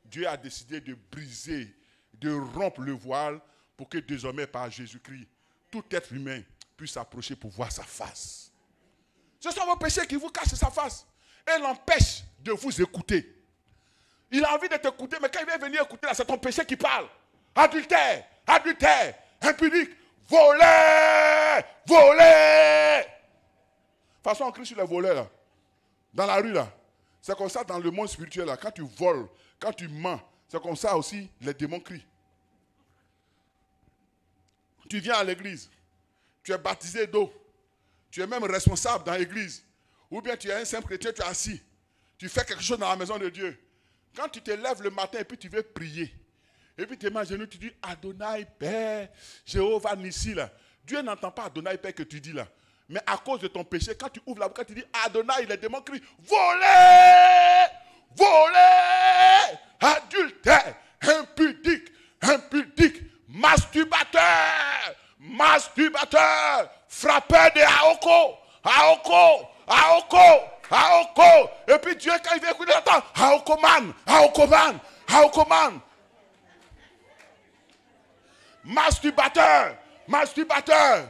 Dieu a décidé de briser, de rompre le voile, pour que désormais, par Jésus-Christ, tout être humain puisse s'approcher pour voir sa face. Ce sont vos péchés qui vous cachent sa face et l'empêchent de vous écouter. Il a envie de t'écouter, mais quand il vient venir écouter, là, c'est ton péché qui parle. Adultère, adultère, impudique, voler, voler. De toute façon, on crie sur les voleurs, là. Dans la rue, là. C'est comme ça dans le monde spirituel, là. Quand tu voles, quand tu mens, c'est comme ça aussi, les démons crient. Tu viens à l'église, tu es baptisé d'eau, tu es même responsable dans l'église, ou bien tu es un simple chrétien, tu es assis, tu fais quelque chose dans la maison de Dieu. Quand tu te lèves le matin et puis tu veux prier, et puis tu es mis à genoux, tu dis Adonai Père, Jéhovah Nissi, là. Dieu n'entend pas Adonai Père que tu dis là. Mais à cause de ton péché, quand tu ouvres la bouche, quand tu dis Adonai, les démons crient voler, voler, adultère, impudique, impudique, masturbateur, masturbateur, frappeur de Aoko, Aoko, Aoko, Aoko. Et puis Dieu, quand il vient écouter, attends, Aokoman, Aokoman, Aokoman. Masturbateur, masturbateur.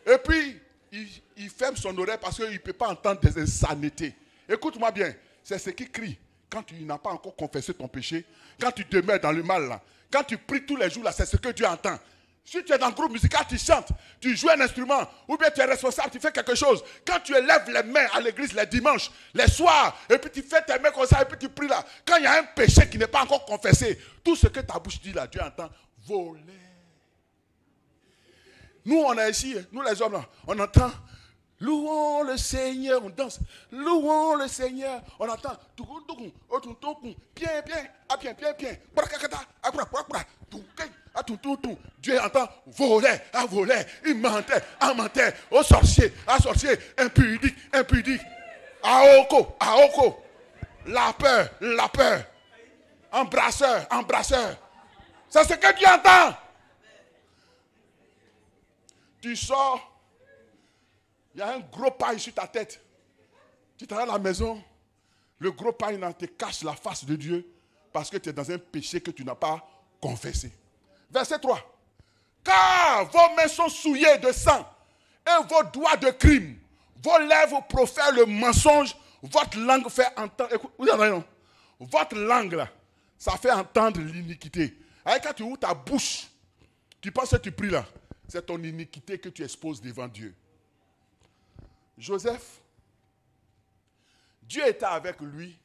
Et puis, il ferme son oreille parce qu'il ne peut pas entendre des insanités. Écoute-moi bien, c'est ce qui crie quand tu n'as pas encore confessé ton péché, quand tu demeures dans le mal là. Quand tu pries tous les jours, là, c'est ce que Dieu entend. Si tu es dans un groupe musical, tu chantes, tu joues un instrument, ou bien tu es responsable, tu fais quelque chose. Quand tu élèves les mains à l'église les dimanches, les soirs, et puis tu fais tes mains comme ça, et puis tu pries là. Quand il y a un péché qui n'est pas encore confessé, tout ce que ta bouche dit là, Dieu entend. Voler. Nous, on est ici, nous les hommes là, on entend. Louons le Seigneur, on danse. Louons le Seigneur, on entend. Bien, bien, bien, bien, bien. Dieu entend voler, à voler, il mentait, à mentait, au sorcier, à sorcier, impudique, impudique. Aoko, aoko. La peur, la peur. Embrasseur, embrasseur. C'est ce que Dieu entend. Tu sors. Il y a un gros paille sur ta tête. Tu t'arrives à la maison, le gros paille te cache la face de Dieu parce que tu es dans un péché que tu n'as pas confessé. Verset 3. Car vos mains sont souillées de sang et vos doigts de crime. Vos lèvres profèrent le mensonge. Votre langue fait entendre. Écoute, votre langue, là, ça fait entendre l'iniquité. Quand tu ouvres ta bouche, tu penses que tu pries là. C'est ton iniquité que tu exposes devant Dieu. Joseph, Dieu était avec lui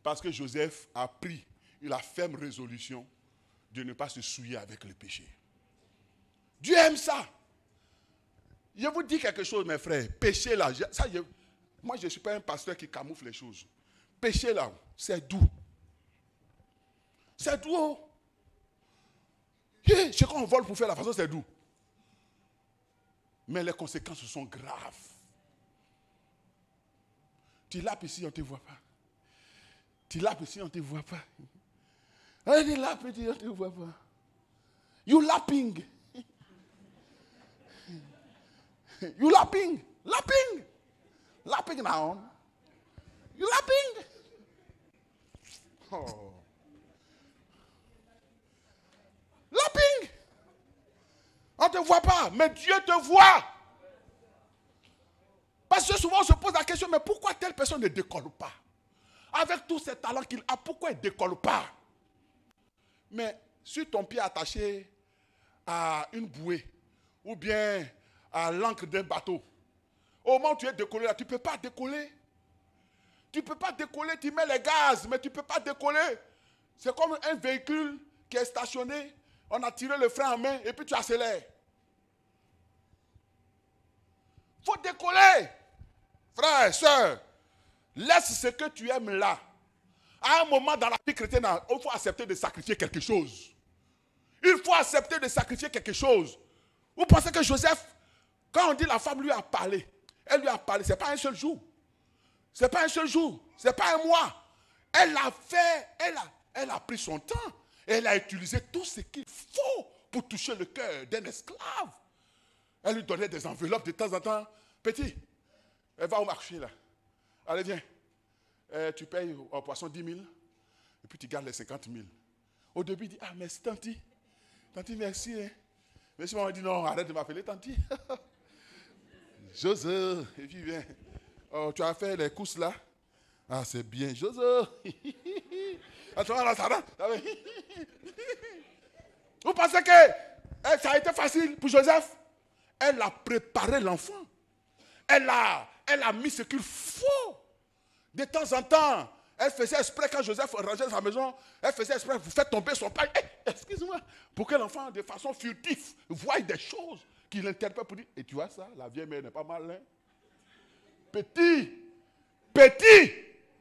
parce que Joseph a pris la ferme résolution de ne pas se souiller avec le péché. Dieu aime ça. Je vous dis quelque chose, mes frères. Péché là, moi je ne suis pas un pasteur qui camoufle les choses. Péché là, c'est doux. C'est doux. C'est quand on vole pour faire la façon, c'est doux. Mais les conséquences sont graves. Tu lapes ici, on ne te voit pas. Tu lapes ici, on ne te voit pas. Tu lapes ici, on ne te voit pas. You lapping. You lapping. Lapping. Lapping now. You lapping. Oh. Lapping. On ne te voit pas, mais Dieu te voit. Parce que souvent on se pose la question, mais pourquoi telle personne ne décolle pas? Avec tous ces talents qu'il a, pourquoi il ne décolle pas? Mais si ton pied est attaché à une bouée ou bien à l'ancre d'un bateau, au moment où tu es décollé là, tu ne peux pas décoller. Tu ne peux pas décoller, tu mets les gaz, mais tu ne peux pas décoller. C'est comme un véhicule qui est stationné, on a tiré le frein en main et puis tu accélères. Il faut décoller. Frère, soeur, laisse ce que tu aimes là. À un moment dans la vie chrétienne, il faut accepter de sacrifier quelque chose. Il faut accepter de sacrifier quelque chose. Vous pensez que Joseph, quand on dit la femme lui a parlé, elle lui a parlé, ce n'est pas un seul jour. Ce n'est pas un seul jour, ce n'est pas un mois. Elle a fait, elle a pris son temps. Elle a utilisé tout ce qu'il faut pour toucher le cœur d'un esclave. Elle lui donnait des enveloppes de temps en temps. Petit, elle va au marché là. Allez, viens. Tu payes au poisson 10 000 et puis tu gardes les 50 000. Au début, il dit, ah, merci, tanti. Tanti, merci. Hein. Mais si on dit, non, arrête de m'appeler tanti. José, et puis viens. Oh, tu as fait les courses là? Ah, c'est bien, José. Vous pensez que ça a été facile pour Joseph? Elle a préparé l'enfant. Elle a mis ce qu'il faut. De temps en temps, elle faisait exprès quand Joseph rangeait sa maison, elle faisait exprès pour faire tomber son pain. Excuse-moi, pour que l'enfant, de façon furtive, voie des choses qu'il interprète pour dire, et tu vois ça, la vieille mère n'est pas mal, hein? Petit,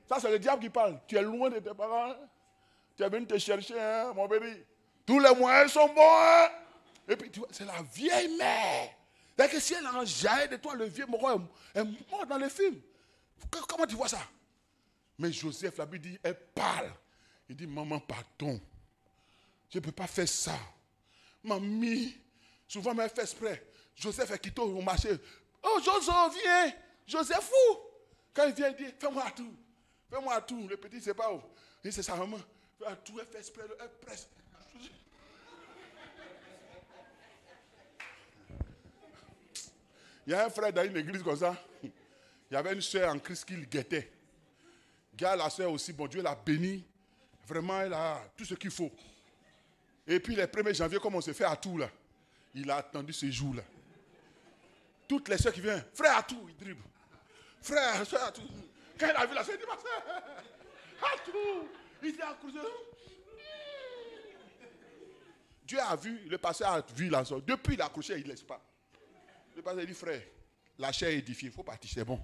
ça c'est le diable qui parle. Tu es loin de tes parents, hein? Tu es venu te chercher, hein, mon bébé. Tous les moyens sont bons, hein? Et puis, tu vois, c'est la vieille mère. C'est que si elle enjaille de toi, le vieux mort est mort dans le film. Comment tu vois ça? Mais Joseph, la Bible dit, elle parle. Il dit, maman, pardon. Je ne peux pas faire ça. Mamie, souvent, elle fait exprès. Joseph est quitté au marché. Oh, Joseph, viens. Joseph, fou. Quand il vient, il dit, fais-moi tout. Fais-moi tout. Le petit, c'est pas où. Il dit, c'est sa maman. Fais tout, elle fait exprès, elle presse. Il y a un frère dans une église comme ça. Il y avait une soeur en Christ qui le guettait. La soeur aussi, bon Dieu l'a bénie. Vraiment, elle a tout ce qu'il faut. Et puis, les 1er janvier, comme on se fait à tout là, il a attendu ce jour-là. Toutes les soeurs qui viennent, frère à tout, il dribble. Frère, soeur à tout. Quand il a vu la soeur, il dit, ma soeur, à tout. Il dit, accroché. Dieu a vu, le pasteur a vu la soeur. Depuis, il a accroché, il ne laisse pas. Le pasteur dit, frère, la chair est édifiée, il faut partir, c'est bon.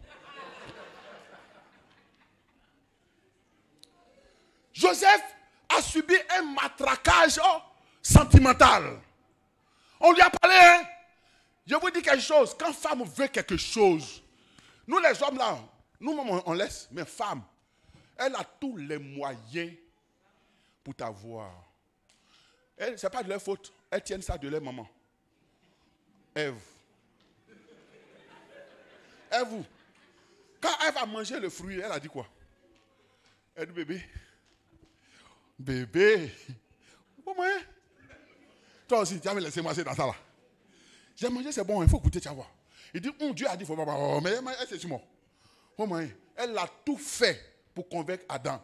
Joseph a subi un matraquage sentimental. On lui a parlé, hein? Je vous dis quelque chose, quand femme veut quelque chose, nous les hommes là, nous on laisse, mais femme, elle a tous les moyens pour t'avoir. Ce n'est pas de leur faute, elles tiennent ça de leur maman. Ève, quand elle va manger le fruit, elle a dit quoi? Elle dit, bébé, comment hein? Toi aussi, tu as laissé manger dans ça là. J'ai mangé, c'est bon, il faut goûter, tu vas voir. Il dit, Dieu a dit, il faut pas. Oh, mais elle, c'est moi. Comment elle a tout fait pour convaincre Adam.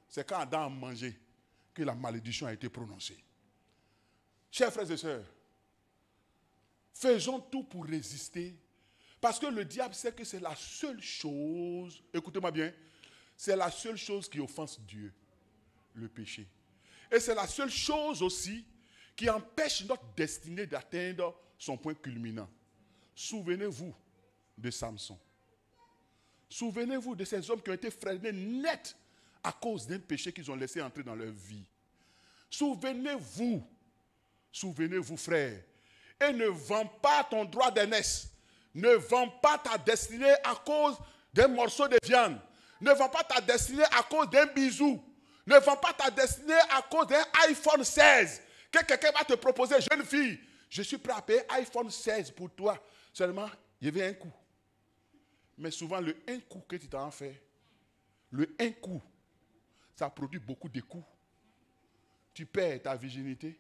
C'est quand Adam a mangé que la malédiction a été prononcée. Chers frères et sœurs, faisons tout pour résister. Parce que le diable sait que c'est la seule chose, écoutez-moi bien, c'est la seule chose qui offense Dieu, le péché. Et c'est la seule chose aussi qui empêche notre destinée d'atteindre son point culminant. Souvenez-vous de Samson. Souvenez-vous de ces hommes qui ont été freinés net à cause d'un péché qu'ils ont laissé entrer dans leur vie. Souvenez-vous, frère, et ne vends pas ton droit d'aînesse. Ne vends pas ta destinée à cause d'un morceau de viande. Ne vends pas ta destinée à cause d'un bisou. Ne vends pas ta destinée à cause d'un iPhone 16. Que quelqu'un va te proposer, jeune fille, je suis prêt à payer iPhone 16 pour toi. Seulement, il y avait un coup. Mais souvent, le un coup que tu t'en fais, le un coup, ça produit beaucoup de coups. Tu perds ta virginité.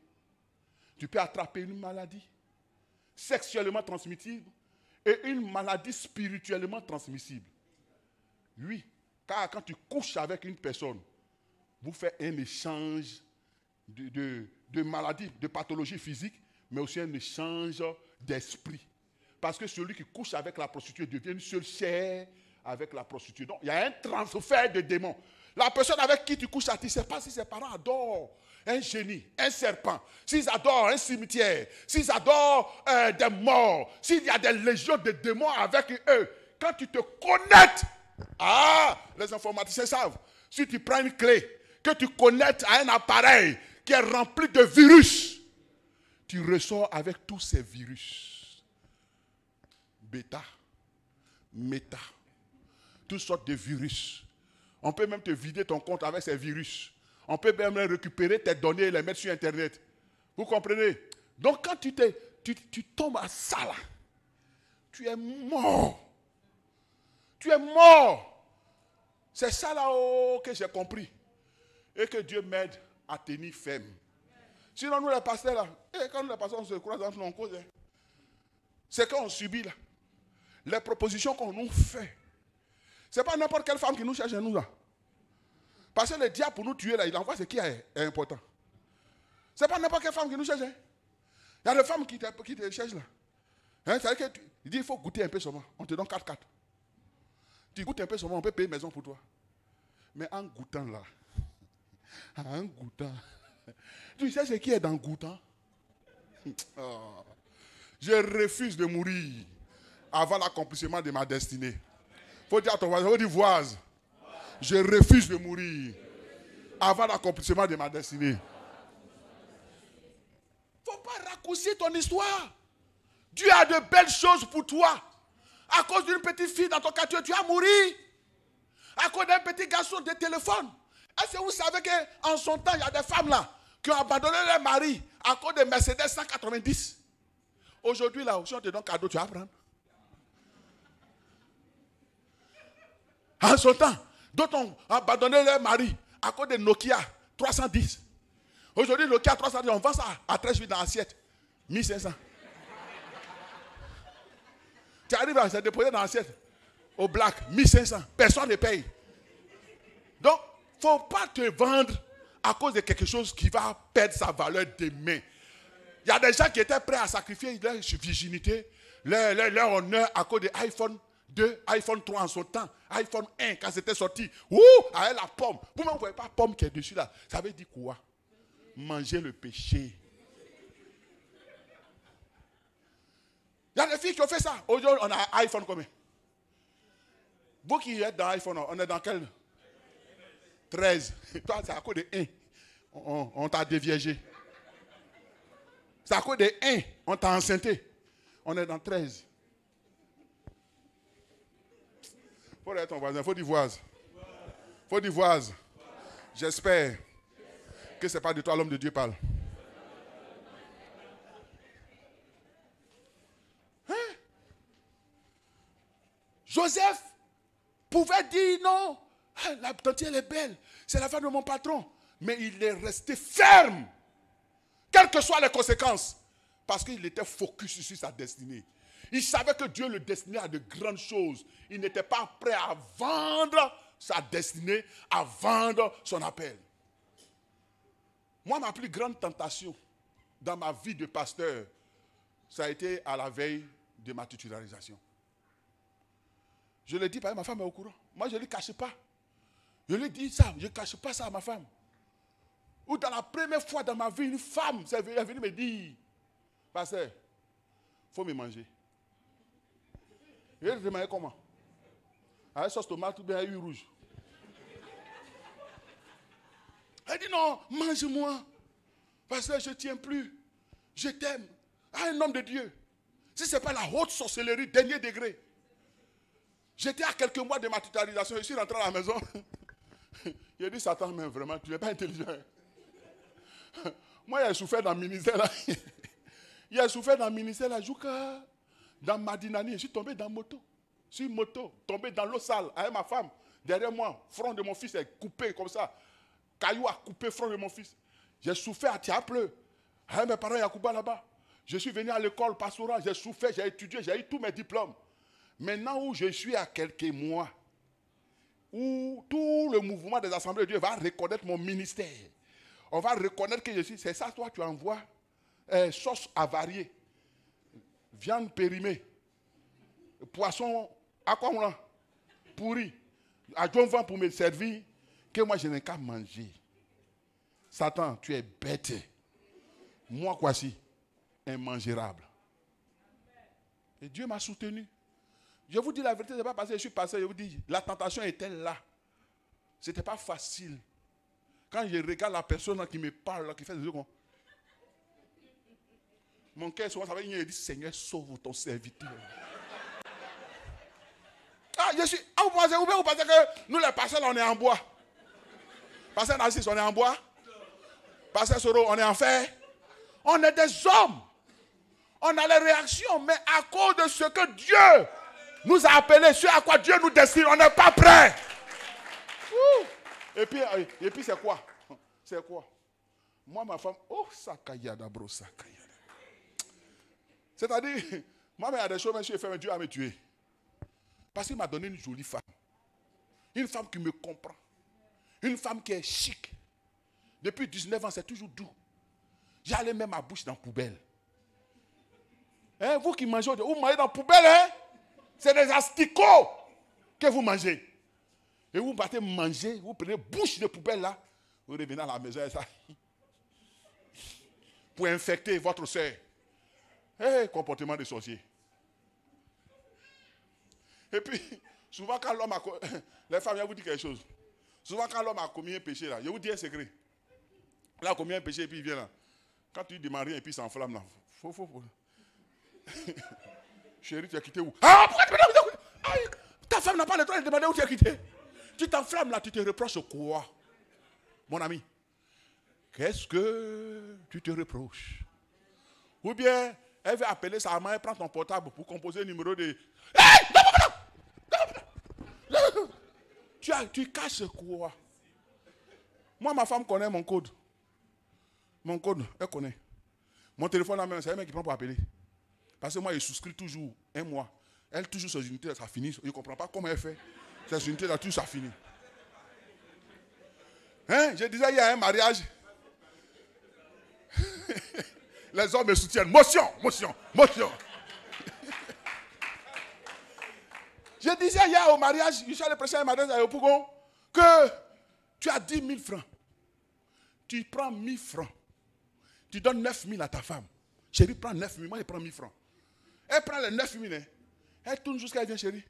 Tu peux attraper une maladie sexuellement transmissible. et une maladie spirituellement transmissible. Oui, car quand tu couches avec une personne, vous faites un échange de maladies, de pathologies physiques, mais aussi un échange d'esprit. Parce que celui qui couche avec la prostituée devient une seule chair avec la prostituée. Donc, il y a un transfert de démons. La personne avec qui tu couches, tu ne sais pas si ses parents adorent un génie, un serpent, s'ils adorent un cimetière, s'ils adorent des morts, s'il y a des légions de démons avec eux. Quand tu te connectes, les informaticiens savent, si tu prends une clé, que tu connectes à un appareil qui est rempli de virus, tu ressors avec tous ces virus. Bêta, méta, toutes sortes de virus. On peut même te vider ton compte avec ces virus. On peut même récupérer tes données et les mettre sur Internet. Vous comprenez? Donc quand tu tombes à ça là, tu es mort. Tu es mort. C'est ça là que j'ai compris. Et que Dieu m'aide à tenir ferme. Sinon nous les pasteurs là, quand nous les pasteurs on se croise dans nos causes, c'est qu'on subit là. Les propositions qu'on nous fait. Ce n'est pas n'importe quelle femme qui nous cherche à nous là. Parce que le diable pour nous tuer là, il envoie ce qui est important. Ce n'est pas n'importe quelle femme qui nous cherche. Il y a des femmes qui te cherchent là. C'est-à-dire qu'il dit il faut goûter un peu seulement. On te donne 4-4. Tu goûtes un peu seulement, on peut payer une maison pour toi. Mais en goûtant là, en goûtant, tu sais ce qui est dans le goûtant? Je refuse de mourir avant l'accomplissement de ma destinée. Il faut dire à ton voisin, il faut dire voise. Je refuse de mourir avant l'accomplissement de ma destinée. Il ne faut pas raccourcir ton histoire. Dieu a de belles choses pour toi. À cause d'une petite fille dans ton quartier, tu vas mourir. À cause d'un petit garçon de téléphone. Est-ce que vous savez qu'en son temps, il y a des femmes là qui ont abandonné leur mari à cause de Mercedes 190. Aujourd'hui, là, si on te donne cadeau, tu vas prendre. En son temps, d'autres ont abandonné leur mari à cause de Nokia 310. Aujourd'hui, Nokia 310, on vend ça à 13 000 dans l'assiette. 1500. Tu arrives à se déposer dans l'assiette au black, 1500. Personne ne paye. Donc, il ne faut pas te vendre à cause de quelque chose qui va perdre sa valeur demain. Il y a des gens qui étaient prêts à sacrifier leur virginité, leur honneur à cause de iPhone 2, iPhone 3 en son temps, iPhone 1 quand c'était sorti. Avec la pomme. Vous-même, vous ne voyez pas la pomme qui est dessus là. Ça veut dire quoi? Manger le péché. Il y a des filles qui ont fait ça. Aujourd'hui, on a un iPhone combien? Vous qui êtes dans iPhone, on est dans quel? 13. Toi, c'est à cause de 1. On t'a déviégé. C'est à cause de 1. On t'a enceinté. On est dans 13. Il faut être ton voisin. Il faut dire voise. Il faut dire voise. J'espère que ce n'est pas de toi l'homme de Dieu parle. Hein? Joseph pouvait dire non. La tante elle est belle. C'est la femme de mon patron. Mais il est resté ferme. Quelles que soient les conséquences. Parce qu'il était focus sur sa destinée. Il savait que Dieu le destinait à de grandes choses. Il n'était pas prêt à vendre sa destinée, à vendre son appel. Moi, ma plus grande tentation dans ma vie de pasteur, ça a été à la veille de ma titularisation. Je l'ai dit, parce que ma femme est au courant. Moi, je ne lui cache pas. Je lui dis ça, je ne cache pas ça à ma femme. Ou dans la première fois dans ma vie, une femme est venue me dire, pasteur, il faut me manger. Je lui ai demandé comment? Avec sauce tomate ou bien avec huile rouge. Elle dit non, mange-moi. Parce que je ne tiens plus. Je t'aime. Un homme de Dieu. Si ce n'est pas la haute sorcellerie, dernier degré. J'étais à quelques mois de ma titularisation. Je suis rentré à la maison. Il a dit Satan, mais vraiment, tu n'es pas intelligent. Moi, j'ai souffert dans le ministère là. J'ai souffert dans le ministère là. Dans Madinani, je suis tombé dans moto. Sur moto, tombé dans l'eau sale avec ma femme. Derrière moi, front de mon fils est coupé comme ça. Caillou a coupé le front de mon fils. J'ai souffert à Tiaple. Avec mes parents, Yacouba là-bas. Je suis venu à l'école pastorale, j'ai souffert, j'ai étudié, j'ai eu tous mes diplômes. Maintenant où je suis à quelques mois, où tout le mouvement des assemblées de Dieu va reconnaître mon ministère. On va reconnaître que je suis. C'est ça, toi, tu envoies sauce avariée, viande périmée, poisson, à quoi on a pourri, à John vend pour me servir, que moi je n'ai qu'à manger. Satan, tu es bête. Moi, voici, immangerable. Et Dieu m'a soutenu. Je vous dis la vérité, ce n'est pas parce que je suis passé, je vous dis, la tentation était là. Ce n'était pas facile. Quand je regarde la personne qui me parle, qui fait des yeux comme... Mon cœur, souvent, ça va venir et dit, Seigneur, sauve ton serviteur. Ah, je suis... Ah, vous pensez que nous, les pasteurs, on est en bois. Pasteur Narcisse, on est en bois. Pasteur Soro, on est en fer. On est des hommes. On a les réactions, mais à cause de ce que Dieu nous a appelés, ce à quoi Dieu nous destine, on n'est pas prêt. Et puis c'est quoi? C'est quoi? Moi, ma femme, oh, sakayada, bro, sakayada. C'est-à-dire, moi, il y a des choses, je suis fait, mais Dieu a me tué. Parce qu'il m'a donné une jolie femme. Une femme qui me comprend. Une femme qui est chic. Depuis 19 ans, c'est toujours doux. J'allais mettre ma bouche dans la poubelle. Hein, vous qui mangez, vous mangez dans la poubelle, hein? C'est des asticots que vous mangez. Et vous partez manger, vous prenez bouche de poubelle là, vous revenez à la maison et ça. Pour infecter votre soeur. Comportement de sorcier. Et puis, souvent quand l'homme a... Les femmes, je vous dis quelque chose. Souvent quand l'homme a commis un péché là, je vous dis un secret. Là, il a commis un péché et puis il vient là. Quand tu demandes rien et puis il s'enflamme là. Faut. Chérie, tu as quitté où? Ah, pourquoi tu me... Ta femme n'a pas le droit de demander où tu as quitté. Tu t'enflammes là, tu te reproches quoi? Mon ami, qu'est-ce que tu te reproches? Ou bien, elle veut appeler sa maman, elle prend ton portable pour composer le numéro de... Tu caches quoi? Moi, ma femme connaît mon code. Mon code, elle connaît. Mon téléphone là même, c'est elle même qui prend pour appeler. Parce que moi, je souscris toujours un mois. Elle, toujours ses unités, ça finit. Je ne comprends pas comment elle fait. Ses unités là, tout ça finit. Hein? Je disais, il y a un mariage. Les hommes me soutiennent. Motion. Je disais hier au mariage, je suis allé prêcher un mariage à Yopougon, que tu as 10 000 francs. Tu prends 1 000 francs. Tu donnes 9 000 à ta femme. Chérie, prends 9 000. Moi, je prends 1 000 francs. Elle prend les 9 000. Hein. Elle tourne jusqu'à elle vient, chérie.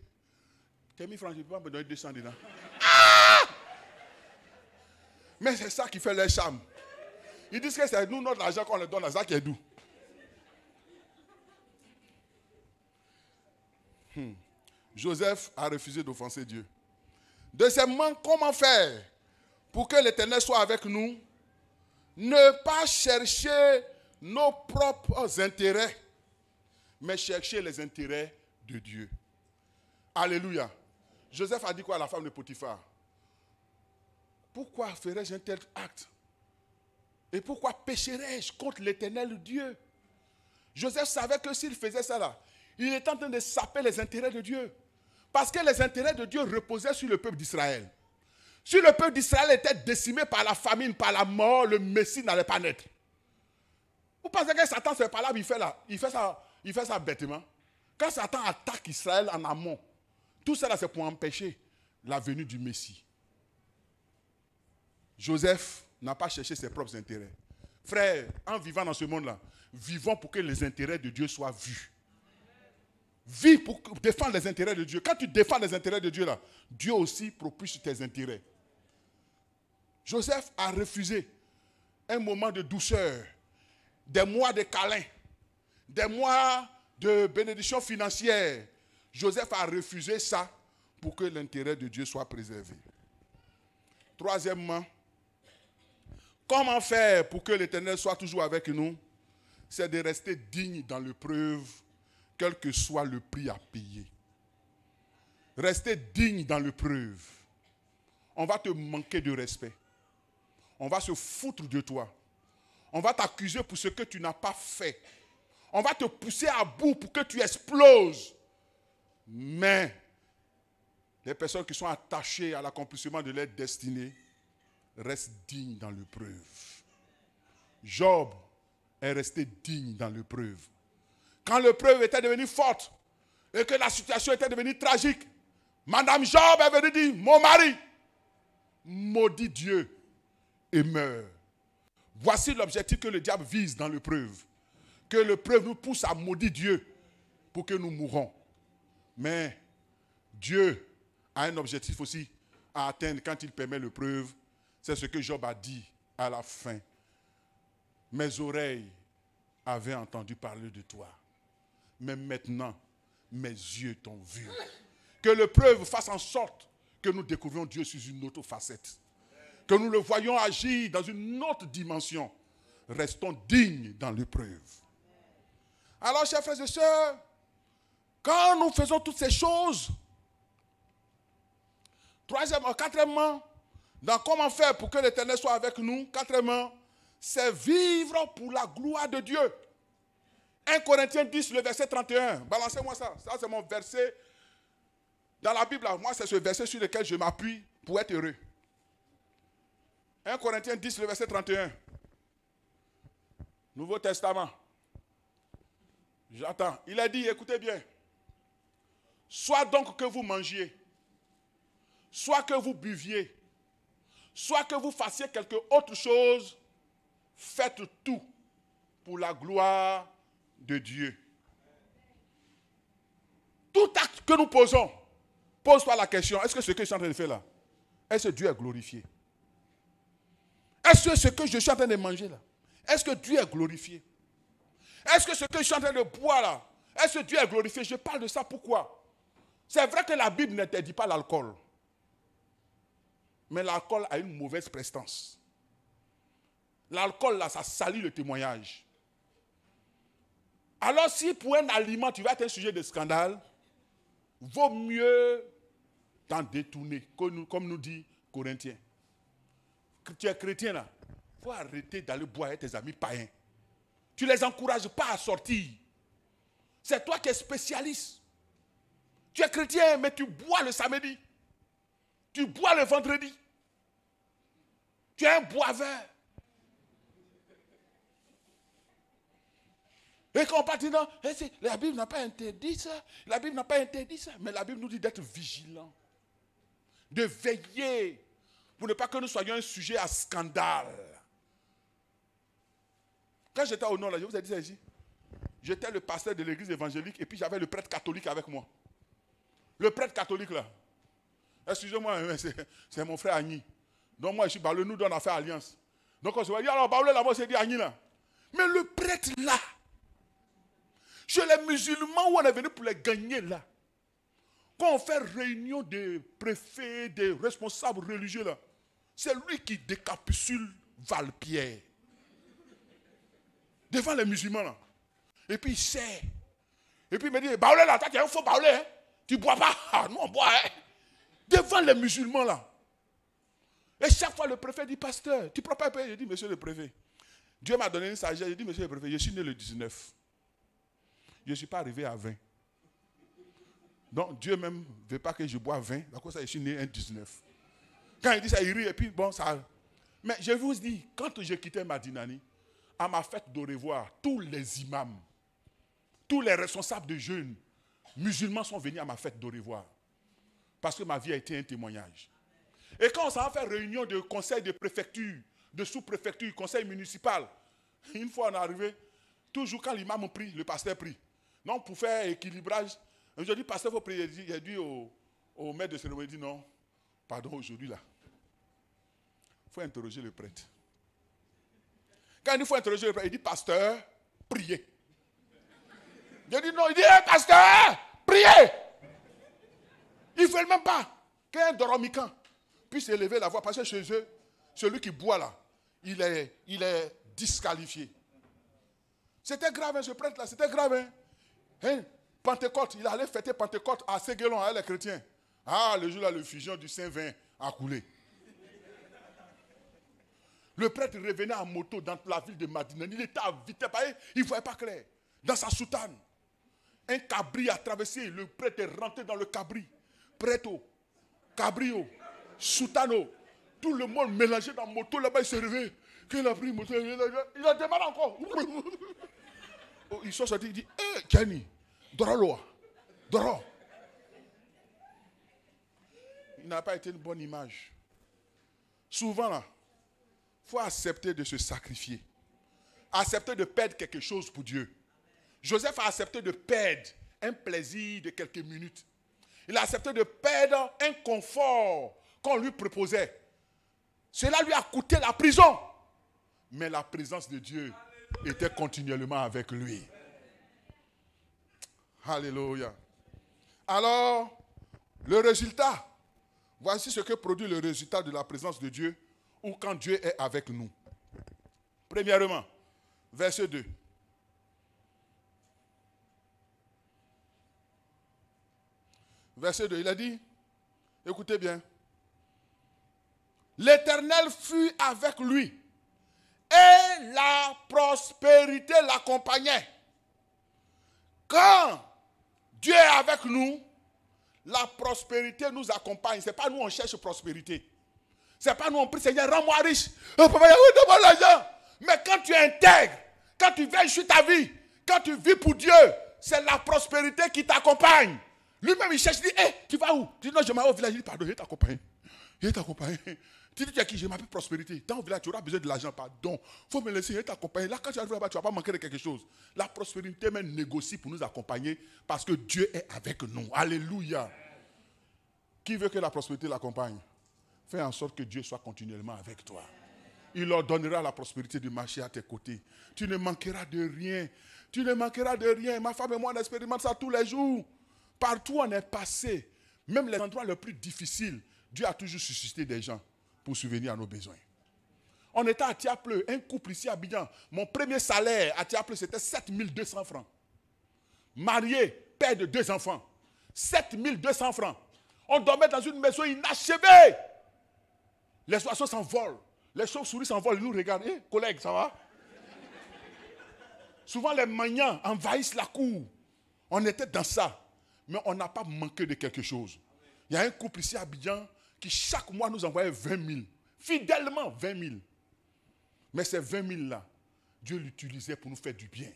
Tes 1 000 francs, je ne peux pas me donner 200 dedans. Ah! Mais c'est ça qui fait leur charme. Ils disent que c'est nous, notre argent qu'on leur donne, c'est ça qui est doux. Joseph a refusé d'offenser Dieu. Deuxièmement, comment faire pour que l'Éternel soit avec nous? Ne pas chercher nos propres intérêts, mais chercher les intérêts de Dieu. Alléluia. Joseph a dit quoi à la femme de Potiphar? Pourquoi ferais-je un tel acte? Et pourquoi pécherais-je contre l'Éternel Dieu? Joseph savait que s'il faisait ça là, il était en train de saper les intérêts de Dieu. Parce que les intérêts de Dieu reposaient sur le peuple d'Israël. Si le peuple d'Israël était décimé par la famine, par la mort, le Messie n'allait pas naître. Vous pensez que Satan, c'est pas là, il fait ça bêtement. Quand Satan attaque Israël en amont, tout cela c'est pour empêcher la venue du Messie. Joseph n'a pas cherché ses propres intérêts. Frère, en vivant dans ce monde-là, vivons pour que les intérêts de Dieu soient vus. Vis pour défendre les intérêts de Dieu. Quand tu défends les intérêts de Dieu, là, Dieu aussi propulse tes intérêts. Joseph a refusé un moment de douceur, des mois de câlin, des mois de bénédiction financière. Joseph a refusé ça pour que l'intérêt de Dieu soit préservé. Troisièmement, comment faire pour que l'Éternel soit toujours avec nous? C'est de rester digne dans l'épreuve, quel que soit le prix à payer. Rester digne dans l'épreuve. On va te manquer de respect. On va se foutre de toi. On va t'accuser pour ce que tu n'as pas fait. On va te pousser à bout pour que tu exploses. Mais les personnes qui sont attachées à l'accomplissement de leur destinée restent dignes dans l'épreuve. Job est resté digne dans l'épreuve. Quand l'épreuve était devenue forte et que la situation était devenue tragique, Madame Job est venue dire, mon mari, maudit Dieu et meurt. Voici l'objectif que le diable vise dans l'épreuve. Que l'épreuve nous pousse à maudire Dieu pour que nous mourons. Mais Dieu a un objectif aussi à atteindre quand il permet l'épreuve. C'est ce que Job a dit à la fin. Mes oreilles avaient entendu parler de toi. Mais maintenant, mes yeux t'ont vu. Que l'épreuve fasse en sorte que nous découvrions Dieu sous une autre facette. Que nous le voyions agir dans une autre dimension. Restons dignes dans l'épreuve. Alors, chers frères et sœurs, quand nous faisons toutes ces choses, quatrièmement, dans comment faire pour que l'Éternel soit avec nous, quatrièmement, c'est vivre pour la gloire de Dieu. 1 Corinthiens 10, le verset 31. Balancez-moi ça. Ça, c'est mon verset. Dans la Bible, moi, c'est ce verset sur lequel je m'appuie pour être heureux. 1 Corinthiens 10, le verset 31. Nouveau Testament. J'attends. Il a dit, écoutez bien. Soit donc que vous mangiez, soit que vous buviez, soit que vous fassiez quelque autre chose, faites tout pour la gloire de Dieu. Tout acte que nous posons, pose-toi la question, est-ce que ce que je suis en train de faire là, est-ce que Dieu est glorifié? Est-ce que ce que je suis en train de manger là, est-ce que Dieu est glorifié? Est-ce que ce que je suis en train de boire là, est-ce que Dieu est glorifié? Je parle de ça pourquoi? C'est vrai que la Bible n'interdit pas l'alcool. Mais l'alcool a une mauvaise prestance. L'alcool là, ça salit le témoignage. Alors si pour un aliment, tu vas être un sujet de scandale, vaut mieux t'en détourner, comme nous dit Corinthiens. Tu es chrétien là, il faut arrêter d'aller boire avec tes amis païens. Tu ne les encourages pas à sortir. C'est toi qui es spécialiste. Tu es chrétien, mais tu bois le samedi. Tu bois le vendredi. Tu es un boiveur. Et quand on partit dans, la Bible n'a pas interdit ça. La Bible n'a pas interdit ça. Mais la Bible nous dit d'être vigilant. De veiller. Pour ne pas que nous soyons un sujet à scandale. Quand j'étais au nord, là, je vous ai dit ça ici. J'étais le pasteur de l'église évangélique et puis j'avais le prêtre catholique avec moi. Le prêtre catholique là. Excusez-moi, c'est mon frère Agni. Donc moi je suis Baoulé, nous on a fait alliance. Donc on se va dire, alors Baoulé là, moi c'est dit Agni là. Mais le prêtre là, chez les musulmans où on est venu pour les gagner là, quand on fait réunion des préfets, des responsables religieux là, c'est lui qui décapsule Valpierre. Devant les musulmans là. Et puis il sait. Et puis il me dit, Baoulé là, toi tu es un faux Baoulé, hein? Tu ne bois pas. Ah, nous on boit, hein? Devant les musulmans là. Et chaque fois le préfet dit, pasteur, tu ne prends pas un peu? Je dis, monsieur le préfet, Dieu m'a donné une sagesse. Je dis, monsieur le préfet, je suis né le 19. Je ne suis pas arrivé à 20. Donc Dieu même ne veut pas que je bois 20. À cause de ça, je suis né un 19. Quand il dit ça, il rit et puis bon, ça. Mais je vous dis, quand j'ai quitté Madinani, à ma fête d'au revoir, tous les imams, tous les responsables de jeunes musulmans sont venus à ma fête d'au revoir. Parce que ma vie a été un témoignage. Et quand on s'en va faire réunion de conseil de préfecture, de sous-préfecture, conseil municipal, une fois on est arrivé, toujours quand l'imam prie, le pasteur prie. Donc pour faire équilibrage, je dis, pasteur, il faut prier. Il a dit au maître de cérémonie, il dit non, pardon, aujourd'hui là, il faut interroger le prêtre. Quand il faut interroger le prêtre, il dit, pasteur, priez. Je dis non, il dit, hey, pasteur, priez. Ils ne veulent même pas qu'un doromican puisse élever la voix. Parce que chez eux, celui qui boit là, il est disqualifié. C'était grave, hein, ce prêtre-là, c'était grave. Hein? Pentecôte, il allait fêter Pentecôte à Séguélon, avec les chrétiens. Ah, le jour-là, le fusion du Saint-Vin a coulé. Le prêtre revenait en moto dans la ville de Madinani. Il était à vitesse, il ne voyait pas clair. dans sa soutane. Un cabri a traversé, le prêtre est rentré dans le cabri. Prêtre, cabrio, soutano. Tout le monde mélangé dans la moto, là-bas il s'est réveillé. Qu'il a pris moto, il a démarré encore. Ils sont sortis, il dit, Kenny, Doralo, Doro. Il n'a pas été une bonne image. Souvent, là, il faut accepter de se sacrifier. Accepter de perdre quelque chose pour Dieu. Joseph a accepté de perdre un plaisir de quelques minutes. Il a accepté de perdre un confort qu'on lui proposait. Cela lui a coûté la prison. Mais la présence de Dieu était continuellement avec lui. Alléluia. Alors, le résultat. Voici ce que produit le résultat de la présence de Dieu ou quand Dieu est avec nous. Premièrement, verset 2. Verset 2, il a dit, écoutez bien, l'Éternel fut avec lui et la prospérité l'accompagnait. Quand Dieu est avec nous, la prospérité nous accompagne. Ce n'est pas nous on cherche prospérité. Ce n'est pas nous on prie, Seigneur, rends-moi riche. Papa, donne-moi l'argent. Mais quand tu intègres, quand tu veilles sur ta vie, quand tu vis pour Dieu, c'est la prospérité qui t'accompagne. Lui-même, il cherche, il dit, tu vas où? Tu dis, non, je m'en vais au village. Il dit, pardon, je vais t'accompagner. Je vais t'accompagner. Tu dis, tu es qui? Je m'appelle prospérité. Dans le village, tu auras besoin de l'argent, pardon. Il faut me laisser, je vais t'accompagner. Là, quand tu arrives là-bas, tu ne vas pas manquer de quelque chose. La prospérité même négocie pour nous accompagner parce que Dieu est avec nous. Alléluia. Qui veut que la prospérité l'accompagne? Fais en sorte que Dieu soit continuellement avec toi. Il leur donnera la prospérité de marcher à tes côtés. Tu ne manqueras de rien. Tu ne manqueras de rien. Ma femme et moi, on expérimente ça tous les jours. Partout où on est passé, même les endroits les plus difficiles, Dieu a toujours suscité des gens pour subvenir à nos besoins. On était à Tiapleu, un couple ici à Abidjan. Mon premier salaire à Tiapleu, c'était 7200 francs. Marié, père de 2 enfants. 7200 francs. On dormait dans une maison inachevée. Les oiseaux s'envolent. Les chauves-souris s'envolent. Ils nous regardent. Collègues, ça va? Souvent, les maniants envahissent la cour. On était dans ça. Mais on n'a pas manqué de quelque chose. Il y a un couple ici à Abidjan qui chaque mois nous envoyait 20 000. Fidèlement 20 000. Mais ces 20 000 là, Dieu l'utilisait pour nous faire du bien.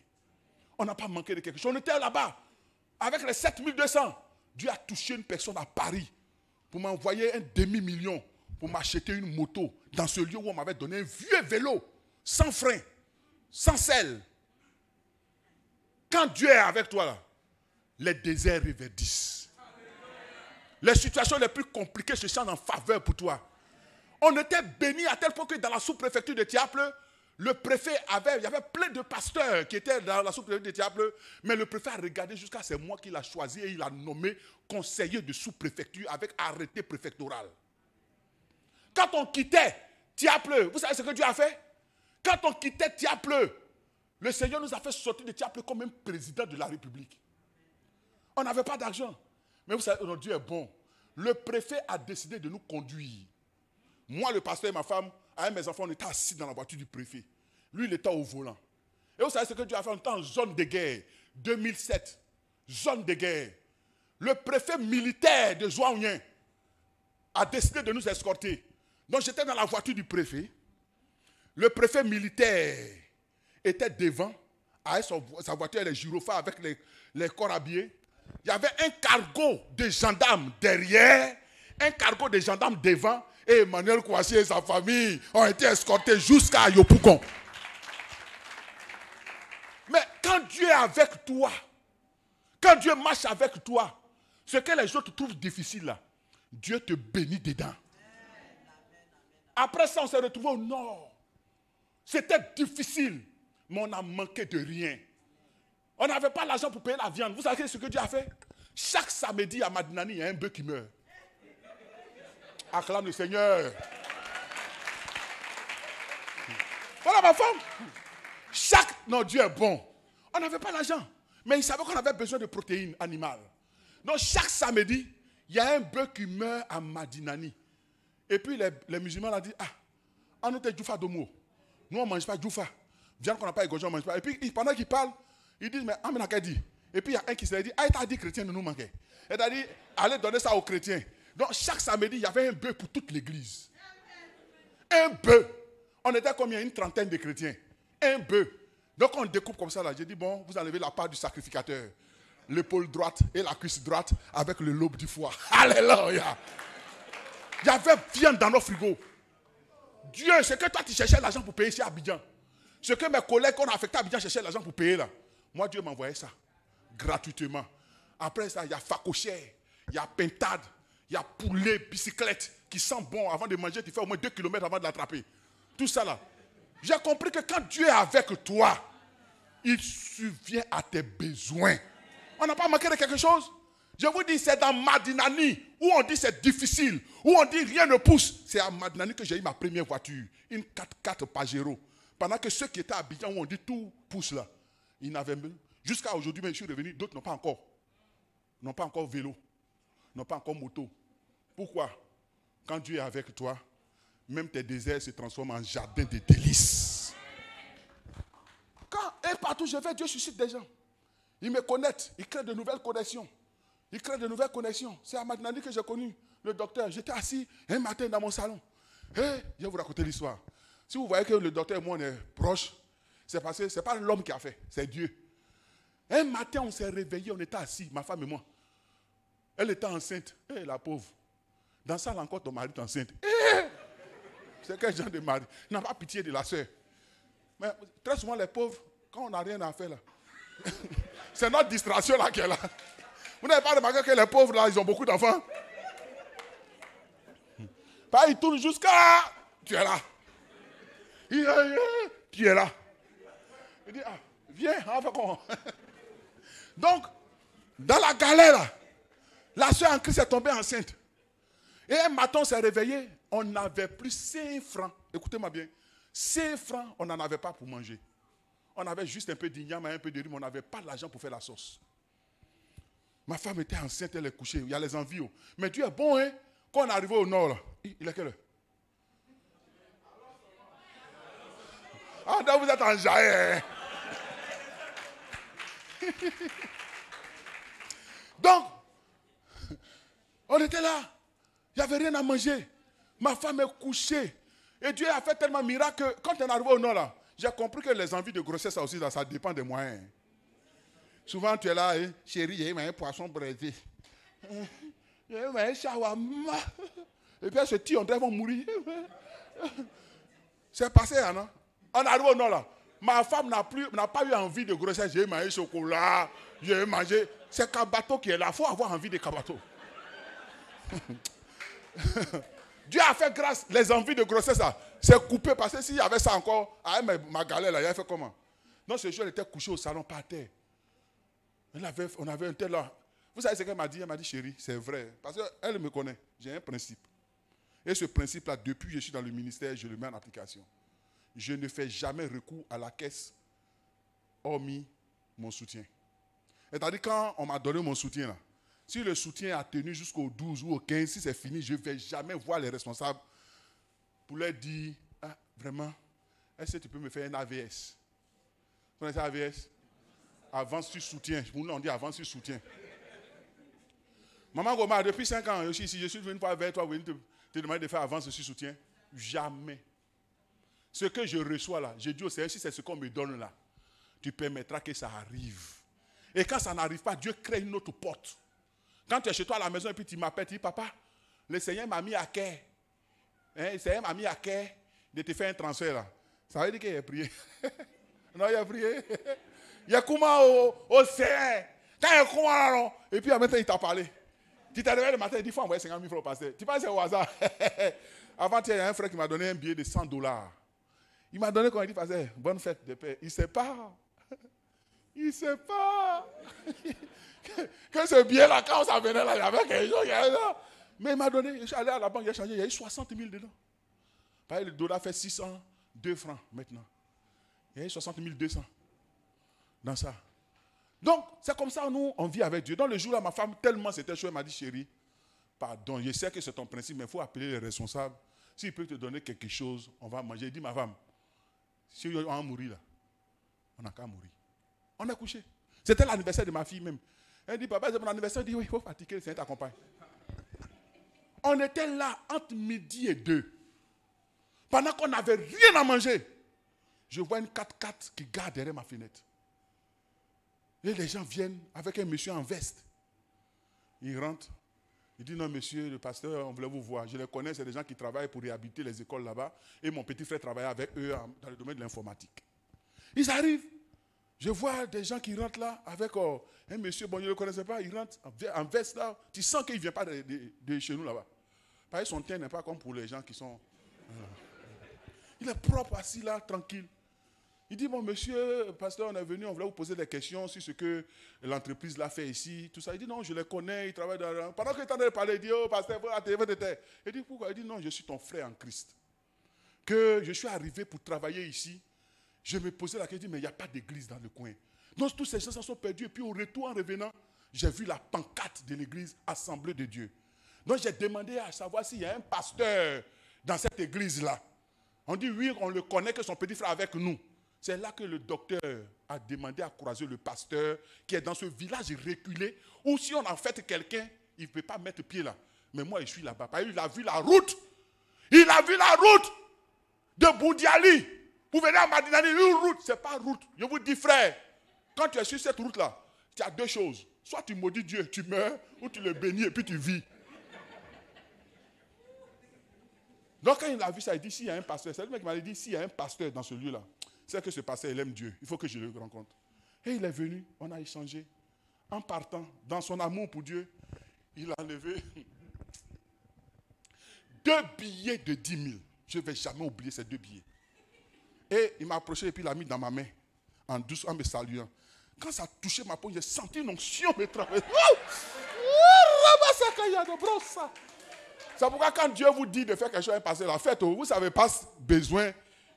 On n'a pas manqué de quelque chose. On était là-bas. Avec les 7200, Dieu a touché une personne à Paris pour m'envoyer un demi-million pour m'acheter une moto dans ce lieu où on m'avait donné un vieux vélo, sans frein, sans selle. Quand Dieu est avec toi là, les déserts reverdissent. Les situations les plus compliquées se changent en faveur pour toi. On était bénis à tel point que dans la sous-préfecture de Tiapleu, le préfet il y avait plein de pasteurs qui étaient dans la sous-préfecture de Tiapleu, mais le préfet a regardé jusqu'à c'est moi qui l'a choisi et il a nommé conseiller de sous-préfecture avec arrêté préfectoral. Quand on quittait Tiapleu, vous savez ce que Dieu a fait? Quand on quittait Tiapleu, le Seigneur nous a fait sortir de Tiapleu comme un président de la République. On n'avait pas d'argent. Mais vous savez, notre Dieu est bon. Le préfet a décidé de nous conduire. Moi, le pasteur et ma femme, avec mes enfants, on était assis dans la voiture du préfet. Lui, il était au volant. Et vous savez ce que Dieu a fait en temps zone de guerre, 2007, zone de guerre. Le préfet militaire de Zouaounien a décidé de nous escorter. Donc j'étais dans la voiture du préfet. Le préfet militaire était devant, avec sa voiture, les gyrophares avec les corps habillés. Il y avait un cargo de gendarmes derrière, un cargo de gendarmes devant, et Emmanuel Kouassi et sa famille ont été escortés jusqu'à Yopougon. Mais quand Dieu est avec toi, quand Dieu marche avec toi, ce que les autres trouvent difficile là, Dieu te bénit dedans. Après ça, on s'est retrouvé au nord. C'était difficile, mais on a manqué de rien. On n'avait pas l'argent pour payer la viande. Vous savez ce que Dieu a fait? Chaque samedi à Madinani, il y a un bœuf qui meurt. Acclame le Seigneur. Voilà ma femme. Non, Dieu est bon. On n'avait pas l'argent. Mais il savait qu'on avait besoin de protéines animales. Donc chaque samedi, il y a un bœuf qui meurt à Madinani. Et puis les musulmans ont dit, on était Djoufa Domo. Nous on ne mange pas Djoufa. Viande qu'on n'a pas égorgée, on ne mange pas. Et puis pendant qu'il parle, Ils disent, mais Amen a dit. Et puis il y a un qui s'est dit, ah, il t'a dit chrétien de nous manquer. Il t'a dit, allez donner ça aux chrétiens. Donc chaque samedi, il y avait un bœuf pour toute l'église. Un bœuf. On était combien? Une trentaine de chrétiens. Un bœuf. Donc on découpe comme ça là. J'ai dit, bon, vous enlevez la part du sacrificateur. L'épaule droite et la cuisse droite avec le lobe du foie. Alléluia. Il y avait viande dans nos frigos. Dieu, c'est que toi tu cherchais l'argent pour payer ici à Abidjan. Ce que mes collègues qu'on a affecté à Abidjan cherchaient l'argent pour payer là. Moi, Dieu m'envoyait ça. Gratuitement. Après ça, il y a facochère, il y a pintade, il y a poulet, bicyclette qui sent bon. Avant de manger, tu fais au moins 2 km avant de l'attraper. Tout ça là. J'ai compris que quand Dieu est avec toi, il subvient à tes besoins. On n'a pas manqué de quelque chose. Je vous dis, c'est dans Madinani où on dit c'est difficile, où on dit rien ne pousse. C'est à Madinani que j'ai eu ma première voiture, une 4x4 Pajero. Pendant que ceux qui étaient à Abidjan où on dit tout pousse là, ils n'avaient même. Jusqu'à aujourd'hui, mais je suis revenu, d'autres n'ont pas encore. N'ont pas encore vélo, n'ont pas encore moto. Pourquoi? Quand Dieu est avec toi, même tes déserts se transforment en jardin de délices. Et partout je vais, Dieu suscite des gens. Ils me connaissent, ils créent de nouvelles connexions. Ils créent de nouvelles connexions. C'est à Madinani que j'ai connu le docteur. J'étais assis un matin dans mon salon. Je vais vous raconter l'histoire. Si vous voyez que le docteur et moi on est proches, c'est parce que ce n'est pas l'homme qui a fait, c'est Dieu. Un matin, on s'est réveillé, on était assis, ma femme et moi. Elle était enceinte. La pauvre. Dans ça, encore ton mari est enceinte. C'est quel genre de mari? Il n'a pas pitié de la soeur. Mais très souvent, les pauvres, quand on n'a rien à faire là, c'est notre distraction là qui est là. Vous n'avez pas remarqué que les pauvres là, ils ont beaucoup d'enfants? Ils tournent jusqu'à... Tu es là. Tu es là. Il dit, viens, on va comment? Donc, dans la galère là, la soeur en Christ est tombée enceinte. Et un matin, on s'est réveillé, on n'avait plus 5 francs. Écoutez-moi bien. 5 francs, on n'en avait pas pour manger. On avait juste un peu d'igname et un peu de riz, mais on n'avait pas l'argent pour faire la sauce. Ma femme était enceinte, elle est couchée. Il y a les envies. Mais Dieu est bon, hein. Quand on est arrivé au nord, là, il est quelle heure? Ah, donc vous êtes en jaillet. Donc, on était là. Il n'y avait rien à manger. Ma femme est couchée. Et Dieu a fait tellement de miracles que quand on est arrivé au nord, là, j'ai compris que les envies de grossesse, ça aussi, ça dépend des moyens. Souvent, tu es là, hein, chérie, il y a un poisson braisé. Il y a un shawarma. Et puis, elle se tire, on dirait qu'ils vont mourir. C'est passé, non? On arrive au nord, là. Ma femme n'a pas eu envie de grossesse. J'ai mangé chocolat, j'ai mangé. C'est Kabato qui est là. Il faut avoir envie de Kabato. Dieu a fait grâce. Les envies de grossesse, c'est coupé. Parce que s'il y avait ça encore, ma galère, là, il a fait comment? Non, ce jour, elle était couchée au salon par terre. On avait un tel là. Vous savez ce qu'elle m'a dit? Elle m'a dit, chérie, c'est vrai. Parce qu'elle me connaît. J'ai un principe. Et ce principe-là, depuis que je suis dans le ministère, je le mets en application. Je ne fais jamais recours à la caisse, hormis mon soutien. C'est-à-dire, quand on m'a donné mon soutien, là, si le soutien a tenu jusqu'au 12 ou au 15, si c'est fini, je ne vais jamais voir les responsables pour leur dire, vraiment, est-ce que tu peux me faire un AVS? Vous connaissez AVS? Avance sur soutien. Pour nous, on dit avance sur soutien. Maman Goma, depuis 5 ans, je suis ici, je suis venu vers toi, te demander de faire avance sur soutien. Jamais. Ce que je reçois là, je dis au Seigneur, si c'est ce qu'on me donne là, tu permettras que ça arrive. Et quand ça n'arrive pas, Dieu crée une autre porte. Quand tu es chez toi à la maison et puis tu m'appelles, tu dis, papa, le Seigneur m'a mis à cœur. Le Seigneur m'a mis à cœur de te faire un transfert là. Ça veut dire qu'il a prié. Non, il a prié. Il y a comment au Seigneur. Quand il y a comment là, non. Et puis maintenant il t'a parlé. Tu t'es réveillé le matin, il dit, il faut envoyer 50 000 francs au pasteur. Tu penses que c'est au hasard. Avant-hier, il y a un frère qui m'a donné un billet de $100. Il m'a donné quand il dit, pasteur, bonne fête de paix. Il ne sait pas. Il ne sait pas. Que ce billet-là, quand ça venait là, il y avait quelque chose. Mais il m'a donné, je suis allé à la banque, il a changé, il y a eu 60 000 dedans. Pareil, le dollar fait 602 francs maintenant. Il y a eu 60 200 dans ça. Donc, c'est comme ça, nous, on vit avec Dieu. Dans le jour-là, ma femme, tellement c'était chaud, elle m'a dit, chérie, pardon, je sais que c'est ton principe, mais il faut appeler les responsables. S'il peut te donner quelque chose, on va manger. Il dit, ma femme, si on va mourir là, on n'a qu'à mourir. On a couché. C'était l'anniversaire de ma fille même. Elle dit, papa, c'est mon anniversaire. Elle dit, oui, il faut fatiguer, le Seigneur t'accompagne. On était là entre midi et 2. Pendant qu'on n'avait rien à manger, je vois une 4x4 qui garde derrière ma fenêtre. Et les gens viennent avec un monsieur en veste. Il rentre. Il dit, non, monsieur, le pasteur, on voulait vous voir. Je les connais, c'est des gens qui travaillent pour réhabiliter les écoles là-bas. Et mon petit frère travaillait avec eux dans le domaine de l'informatique. Ils arrivent. Je vois des gens qui rentrent là avec un monsieur, bon, je ne le connaissais pas, il rentre en veste là. Tu sens qu'il ne vient pas de chez nous là-bas. Parce que son teint n'est pas comme pour les gens qui sont... Il est propre, assis là, tranquille. Il dit, bon, monsieur, pasteur, on est venu, on voulait vous poser des questions sur ce que l'entreprise l'a fait ici, tout ça. Il dit, non, je les connais, ils travaillent dans... Pendant qu'il est en train de parler, il dit, oh, pasteur, il dit, pourquoi? Il dit, non, je suis ton frère en Christ. Que je suis arrivé pour travailler ici. Je me posais la question, mais il n'y a pas d'église dans le coin. Donc, tous ces gens sont perdus. Et puis, au retour, en revenant, j'ai vu la pancarte de l'église Assemblée de Dieu. Donc, j'ai demandé à savoir s'il y a un pasteur dans cette église-là. On dit, oui, on le connaît, que son petit frère est avec nous. C'est là que le docteur a demandé à croiser le pasteur qui est dans ce village reculé, où si on en fait quelqu'un, il ne peut pas mettre pied là. Mais moi, je suis là-bas. Il a vu la route. Il a vu la route de Boudiali. Vous venez à Madinani, une route, ce n'est pas route. Je vous dis, frère, quand tu es sur cette route-là, tu as deux choses. Soit tu maudis Dieu, tu meurs, ou tu le bénis et puis tu vis. Donc quand il a vu ça, il dit, s'il y a un pasteur, c'est le mec qui m'a dit, s'il y a un pasteur dans ce lieu-là, c'est que ce pasteur, il aime Dieu. Il faut que je le rencontre. Et il est venu, on a échangé. En partant, dans son amour pour Dieu, il a enlevé 2 billets de 10 000. Je ne vais jamais oublier ces 2 billets. Et il m'a approché et puis il l'a mis dans ma main, en douce, en me saluant. Quand ça a touché ma peau, j'ai senti une onction me traverser. C'est pourquoi quand Dieu vous dit de faire quelque chose, passer la fête, vous ne savez pas besoin,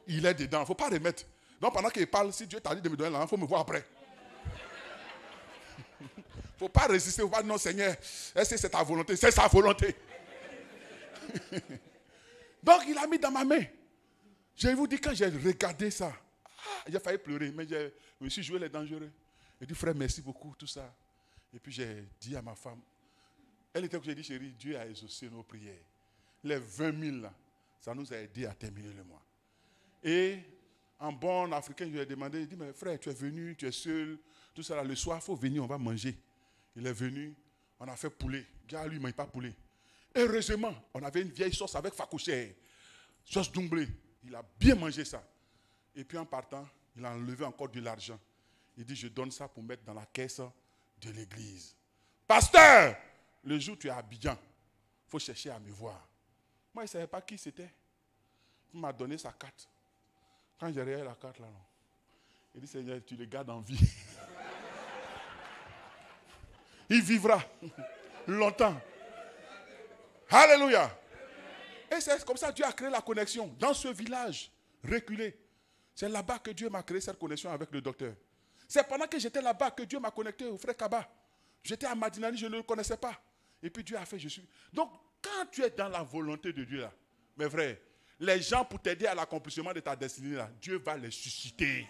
il est dedans. Il ne faut pas remettre. Donc pendant qu'il parle, si Dieu t'a dit de me donner l'argent, il faut me voir après. Il ne faut pas résister, il ne faut pas dire non Seigneur, est-ce que c'est ta volonté? C'est sa volonté. Donc il a mis dans ma main. Je vous dis, quand j'ai regardé ça, j'ai failli pleurer, mais je me suis joué les dangereux. J'ai dit, frère, merci beaucoup, tout ça. Et puis j'ai dit à ma femme, elle était que j'ai dit, chérie, Dieu a exaucé nos prières. Les 20 000 là, ça nous a aidé à terminer le mois. Et en bon africain, je lui ai demandé, il dit, mais frère, tu es venu, tu es seul, tout ça là, le soir, il faut venir, on va manger. Il est venu, on a fait poulet. Dieu, lui, il ne mange pas poulet. Heureusement, on avait une vieille sauce avec fakouché, sauce d'umblé. Il a bien mangé ça. Et puis en partant, il a enlevé encore de l'argent. Il dit, je donne ça pour mettre dans la caisse de l'église. Pasteur, le jour où tu es à Abidjan, il faut chercher à me voir. Moi, je ne savais pas qui c'était. Il m'a donné sa carte. Quand j'ai regardé la carte là, non. Il dit, Seigneur, tu le gardes en vie. Il vivra longtemps. Alléluia. Et c'est comme ça que Dieu a créé la connexion. Dans ce village reculé, c'est là-bas que Dieu m'a créé cette connexion avec le docteur. C'est pendant que j'étais là-bas que Dieu m'a connecté au frère Kaba. J'étais à Madinani, je ne le connaissais pas. Et puis Dieu a fait, je suis. Donc, quand tu es dans la volonté de Dieu là, mes frères, les gens pour t'aider à l'accomplissement de ta destinée là, Dieu va les susciter.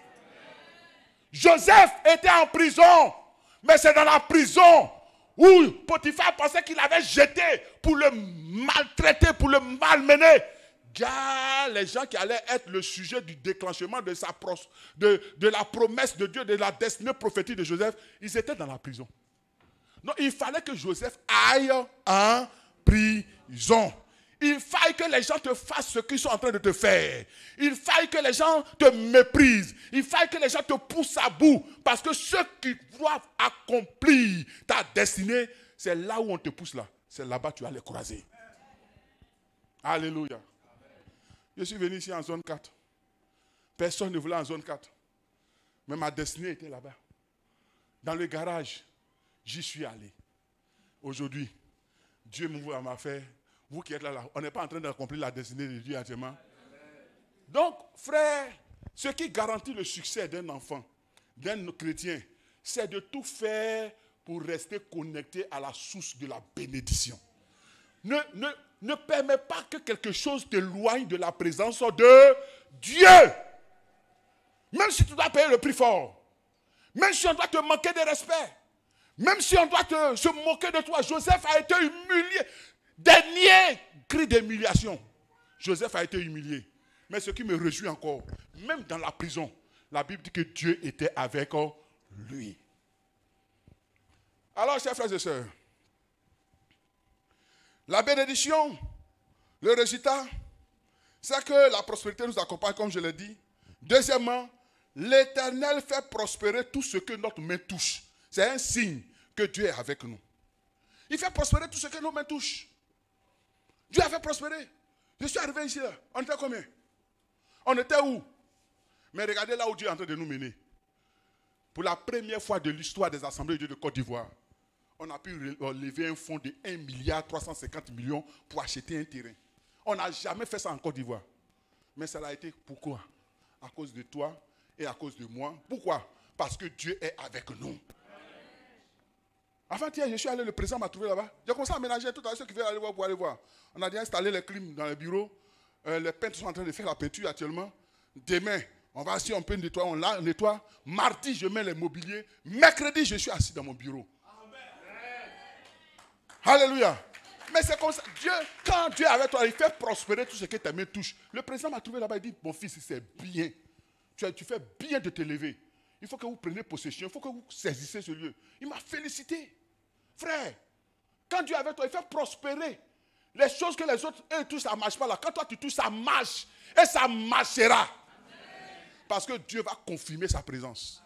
Joseph était en prison, mais c'est dans la prison où Potiphar pensait qu'il avait jeté pour le maltraiter, pour le malmener. Les gens qui allaient être le sujet du déclenchement de la promesse de Dieu, de la destinée prophétique de Joseph, ils étaient dans la prison. Donc il fallait que Joseph aille en prison. Il faille que les gens te fassent ce qu'ils sont en train de te faire. Il faille que les gens te méprisent. Il faille que les gens te poussent à bout. Parce que ceux qui doivent accomplir ta destinée, c'est là où on te pousse là. C'est là-bas que tu vas les croiser. Alléluia. Je suis venu ici en zone 4. Personne ne voulait en zone 4. Mais ma destinée était là-bas. Dans le garage, j'y suis allé. Aujourd'hui, Dieu m'a fait... Vous qui êtes là, on n'est pas en train d'accomplir la destinée de Dieu actuellement. Donc, frère, ce qui garantit le succès d'un enfant, d'un chrétien, c'est de tout faire pour rester connecté à la source de la bénédiction. Ne permets pas que quelque chose t'éloigne de la présence de Dieu. Même si tu dois payer le prix fort. Même si on doit te manquer de respect. Même si on doit se moquer de toi. Joseph a été humilié. Dernier cri d'humiliation. Joseph a été humilié. Mais ce qui me réjouit encore, même dans la prison, la Bible dit que Dieu était avec lui. Alors, chers frères et sœurs, la bénédiction, le résultat, c'est que la prospérité nous accompagne, comme je l'ai dit. Deuxièmement, l'Éternel fait prospérer tout ce que notre main touche. C'est un signe que Dieu est avec nous. Il fait prospérer tout ce que nos mains touchent. Dieu a fait prospérer. Je suis arrivé ici, là. On était combien? On était où? Mais regardez là où Dieu est en train de nous mener. Pour la première fois de l'histoire des assemblées de Dieu de Côte d'Ivoire, on a pu lever un fonds de 1,350 milliard pour acheter un terrain. On n'a jamais fait ça en Côte d'Ivoire. Mais ça a été pourquoi? À cause de toi et à cause de moi. Pourquoi? Parce que Dieu est avec nous. Avant-hier, je suis allé, le président m'a trouvé là-bas. J'ai commencé à ménager tout à ceux qui veulent aller voir pour aller voir. On a déjà installé les clims dans le bureau. Les peintres sont en train de faire la peinture actuellement. Demain, on va si on peut nettoyer, on nettoie. Mardi, je mets les mobiliers. Mercredi, je suis assis dans mon bureau. Alléluia. Mais c'est comme ça. Dieu, quand Dieu est avec toi, il fait prospérer tout ce que tes mains touchent. Le président m'a trouvé là-bas, il dit, mon fils, c'est bien. Tu fais bien de te lever. Il faut que vous preniez possession, il faut que vous saisissez ce lieu. Il m'a félicité. Frère, quand Dieu est avec toi, il fait prospérer. Les choses que les autres, eux, touchent, ça ne marche pas là. Quand toi, tu touches, ça marche. Et ça marchera. Parce que Dieu va confirmer sa présence.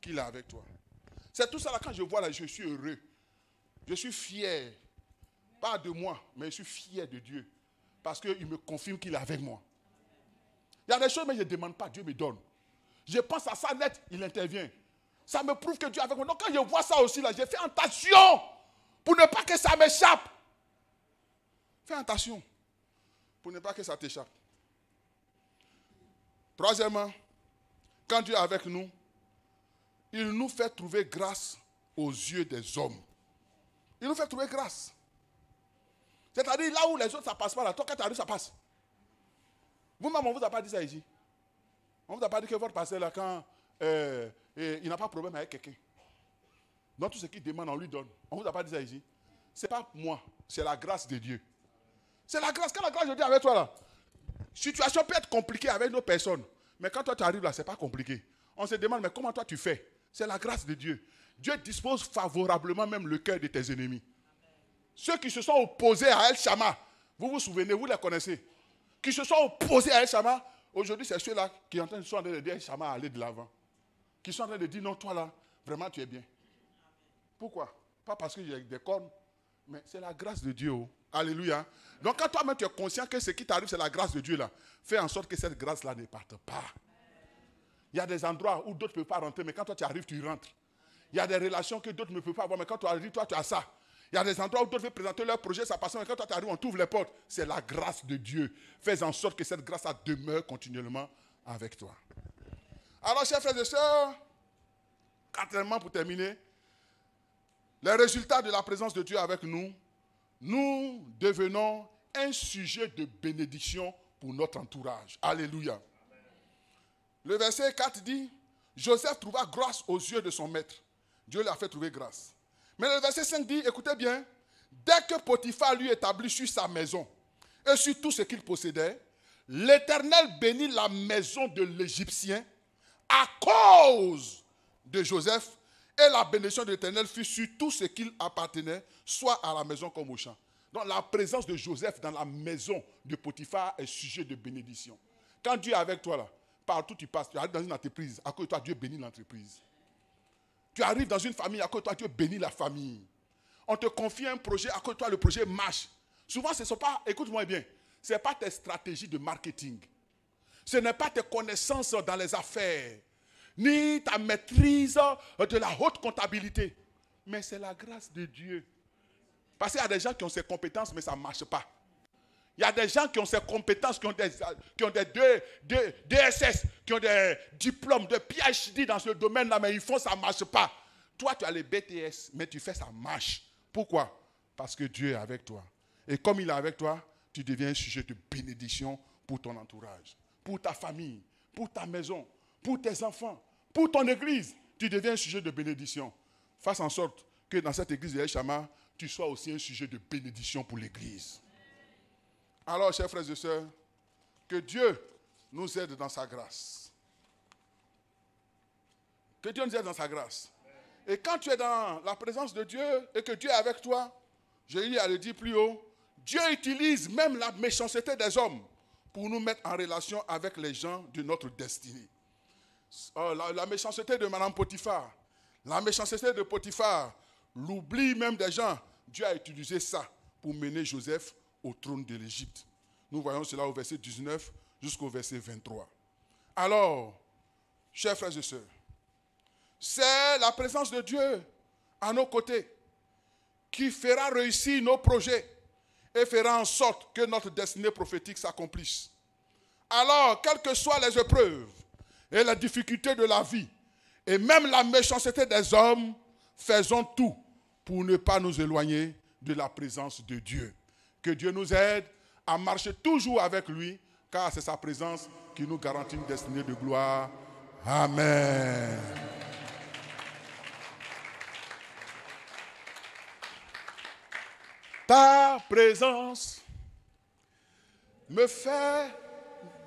Qu'il est avec toi. C'est tout ça là, quand je vois là, je suis heureux. Je suis fier. Pas de moi, mais je suis fier de Dieu. Parce qu'il me confirme qu'il est avec moi. Il y a des choses, mais je ne demande pas, Dieu me donne. Je pense à ça net, il intervient. Ça me prouve que Dieu est avec moi. Donc quand je vois ça aussi là, j'ai fait attention pour ne pas que ça m'échappe. Fais attention pour ne pas que ça t'échappe. Troisièmement, quand Dieu est avec nous, il nous fait trouver grâce aux yeux des hommes. Il nous fait trouver grâce. C'est-à-dire là où les autres ça passe pas là, toi quand tu arrives ça passe. Vous-même on ne vous a pas dit ça ici. On ne vous a pas dit que votre pasteur là quand il n'a pas de problème avec quelqu'un. Donc tout ce qu'il demande on lui donne. On ne vous a pas dit ça ici. Ce n'est pas moi, c'est la grâce de Dieu. C'est la grâce. Quand la grâce de Dieu est avec toi là, situation peut être compliquée avec nos personnes. Mais quand toi tu arrives là, ce n'est pas compliqué. On se demande, mais comment toi tu fais? C'est la grâce de Dieu. Dieu dispose favorablement même le cœur de tes ennemis. Ceux qui se sont opposés à El Shammah, vous vous souvenez, vous les connaissez. Qui se sont opposés à El Shammah, aujourd'hui c'est ceux-là qui sont en train de dire El Shammah aller de l'avant. Qui sont en train de dire, non, toi là, vraiment tu es bien. Pourquoi? Pas parce que j'ai des cornes, mais c'est la grâce de Dieu. Oh. Alléluia. Donc quand toi-même tu es conscient que ce qui t'arrive c'est la grâce de Dieu là, fais en sorte que cette grâce-là ne parte pas. Il y a des endroits où d'autres ne peuvent pas rentrer, mais quand toi tu arrives, tu rentres. Il y a des relations que d'autres ne peuvent pas avoir, mais quand tu arrives, toi tu as ça. Il y a des endroits où d'autres veulent présenter leur projet, ça passe, mais quand toi tu arrives, on t'ouvre les portes. C'est la grâce de Dieu. Fais en sorte que cette grâce demeure continuellement avec toi. Alors, chers frères et sœurs, quatrièmement pour terminer, les résultats de la présence de Dieu avec nous, nous devenons un sujet de bénédiction pour notre entourage. Alléluia. Le verset 4 dit, Joseph trouva grâce aux yeux de son maître. Dieu lui a fait trouver grâce. Mais le verset 5 dit, écoutez bien, dès que Potiphar lui établit sur sa maison et sur tout ce qu'il possédait, l'Éternel bénit la maison de l'Égyptien à cause de Joseph, et la bénédiction de l'Éternel fut sur tout ce qu'il appartenait, soit à la maison comme au champ. Donc la présence de Joseph dans la maison de Potiphar est sujet de bénédiction. Quand Dieu est avec toi là, partout tu passes, tu arrives dans une entreprise, à cause de toi Dieu bénit l'entreprise. Tu arrives dans une famille, à cause de toi Dieu bénit la famille. On te confie un projet, à cause de toi le projet marche. Souvent ce ne sont pas, écoute-moi bien, ce n'est pas tes stratégies de marketing. Ce n'est pas tes connaissances dans les affaires, ni ta maîtrise de la haute comptabilité. Mais c'est la grâce de Dieu. Parce qu'il y a des gens qui ont ces compétences, mais ça ne marche pas. Il y a des gens qui ont ces compétences, qui ont des DSS, qui ont des diplômes de PhD dans ce domaine-là, mais ils font ça ne marche pas. Toi, tu as les BTS, mais tu fais ça marche. Pourquoi? Parce que Dieu est avec toi. Et comme il est avec toi, tu deviens un sujet de bénédiction pour ton entourage, pour ta famille, pour ta maison, pour tes enfants, pour ton église, tu deviens un sujet de bénédiction. Fasse en sorte que dans cette église de Eshama, tu sois aussi un sujet de bénédiction pour l'église. Alors, chers frères et sœurs, que Dieu nous aide dans sa grâce. Que Dieu nous aide dans sa grâce. Et quand tu es dans la présence de Dieu et que Dieu est avec toi, j'ai eu à le dire plus haut, Dieu utilise même la méchanceté des hommes pour nous mettre en relation avec les gens de notre destinée. La méchanceté de Madame Potiphar, la méchanceté de Potiphar, l'oubli même des gens, Dieu a utilisé ça pour mener Joseph au trône de l'Égypte. Nous voyons cela au verset 19 jusqu'au verset 23. Alors, chers frères et sœurs, c'est la présence de Dieu à nos côtés qui fera réussir nos projets et fera en sorte que notre destinée prophétique s'accomplisse. Alors, quelles que soient les épreuves et les difficultés de la vie, et même la méchanceté des hommes, faisons tout pour ne pas nous éloigner de la présence de Dieu. Que Dieu nous aide à marcher toujours avec lui, car c'est sa présence qui nous garantit une destinée de gloire. Amen. Ta présence me fait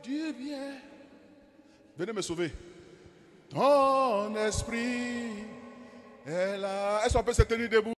du bien. Venez me sauver. Ton esprit est là. Est-ce qu'on peut se tenir debout?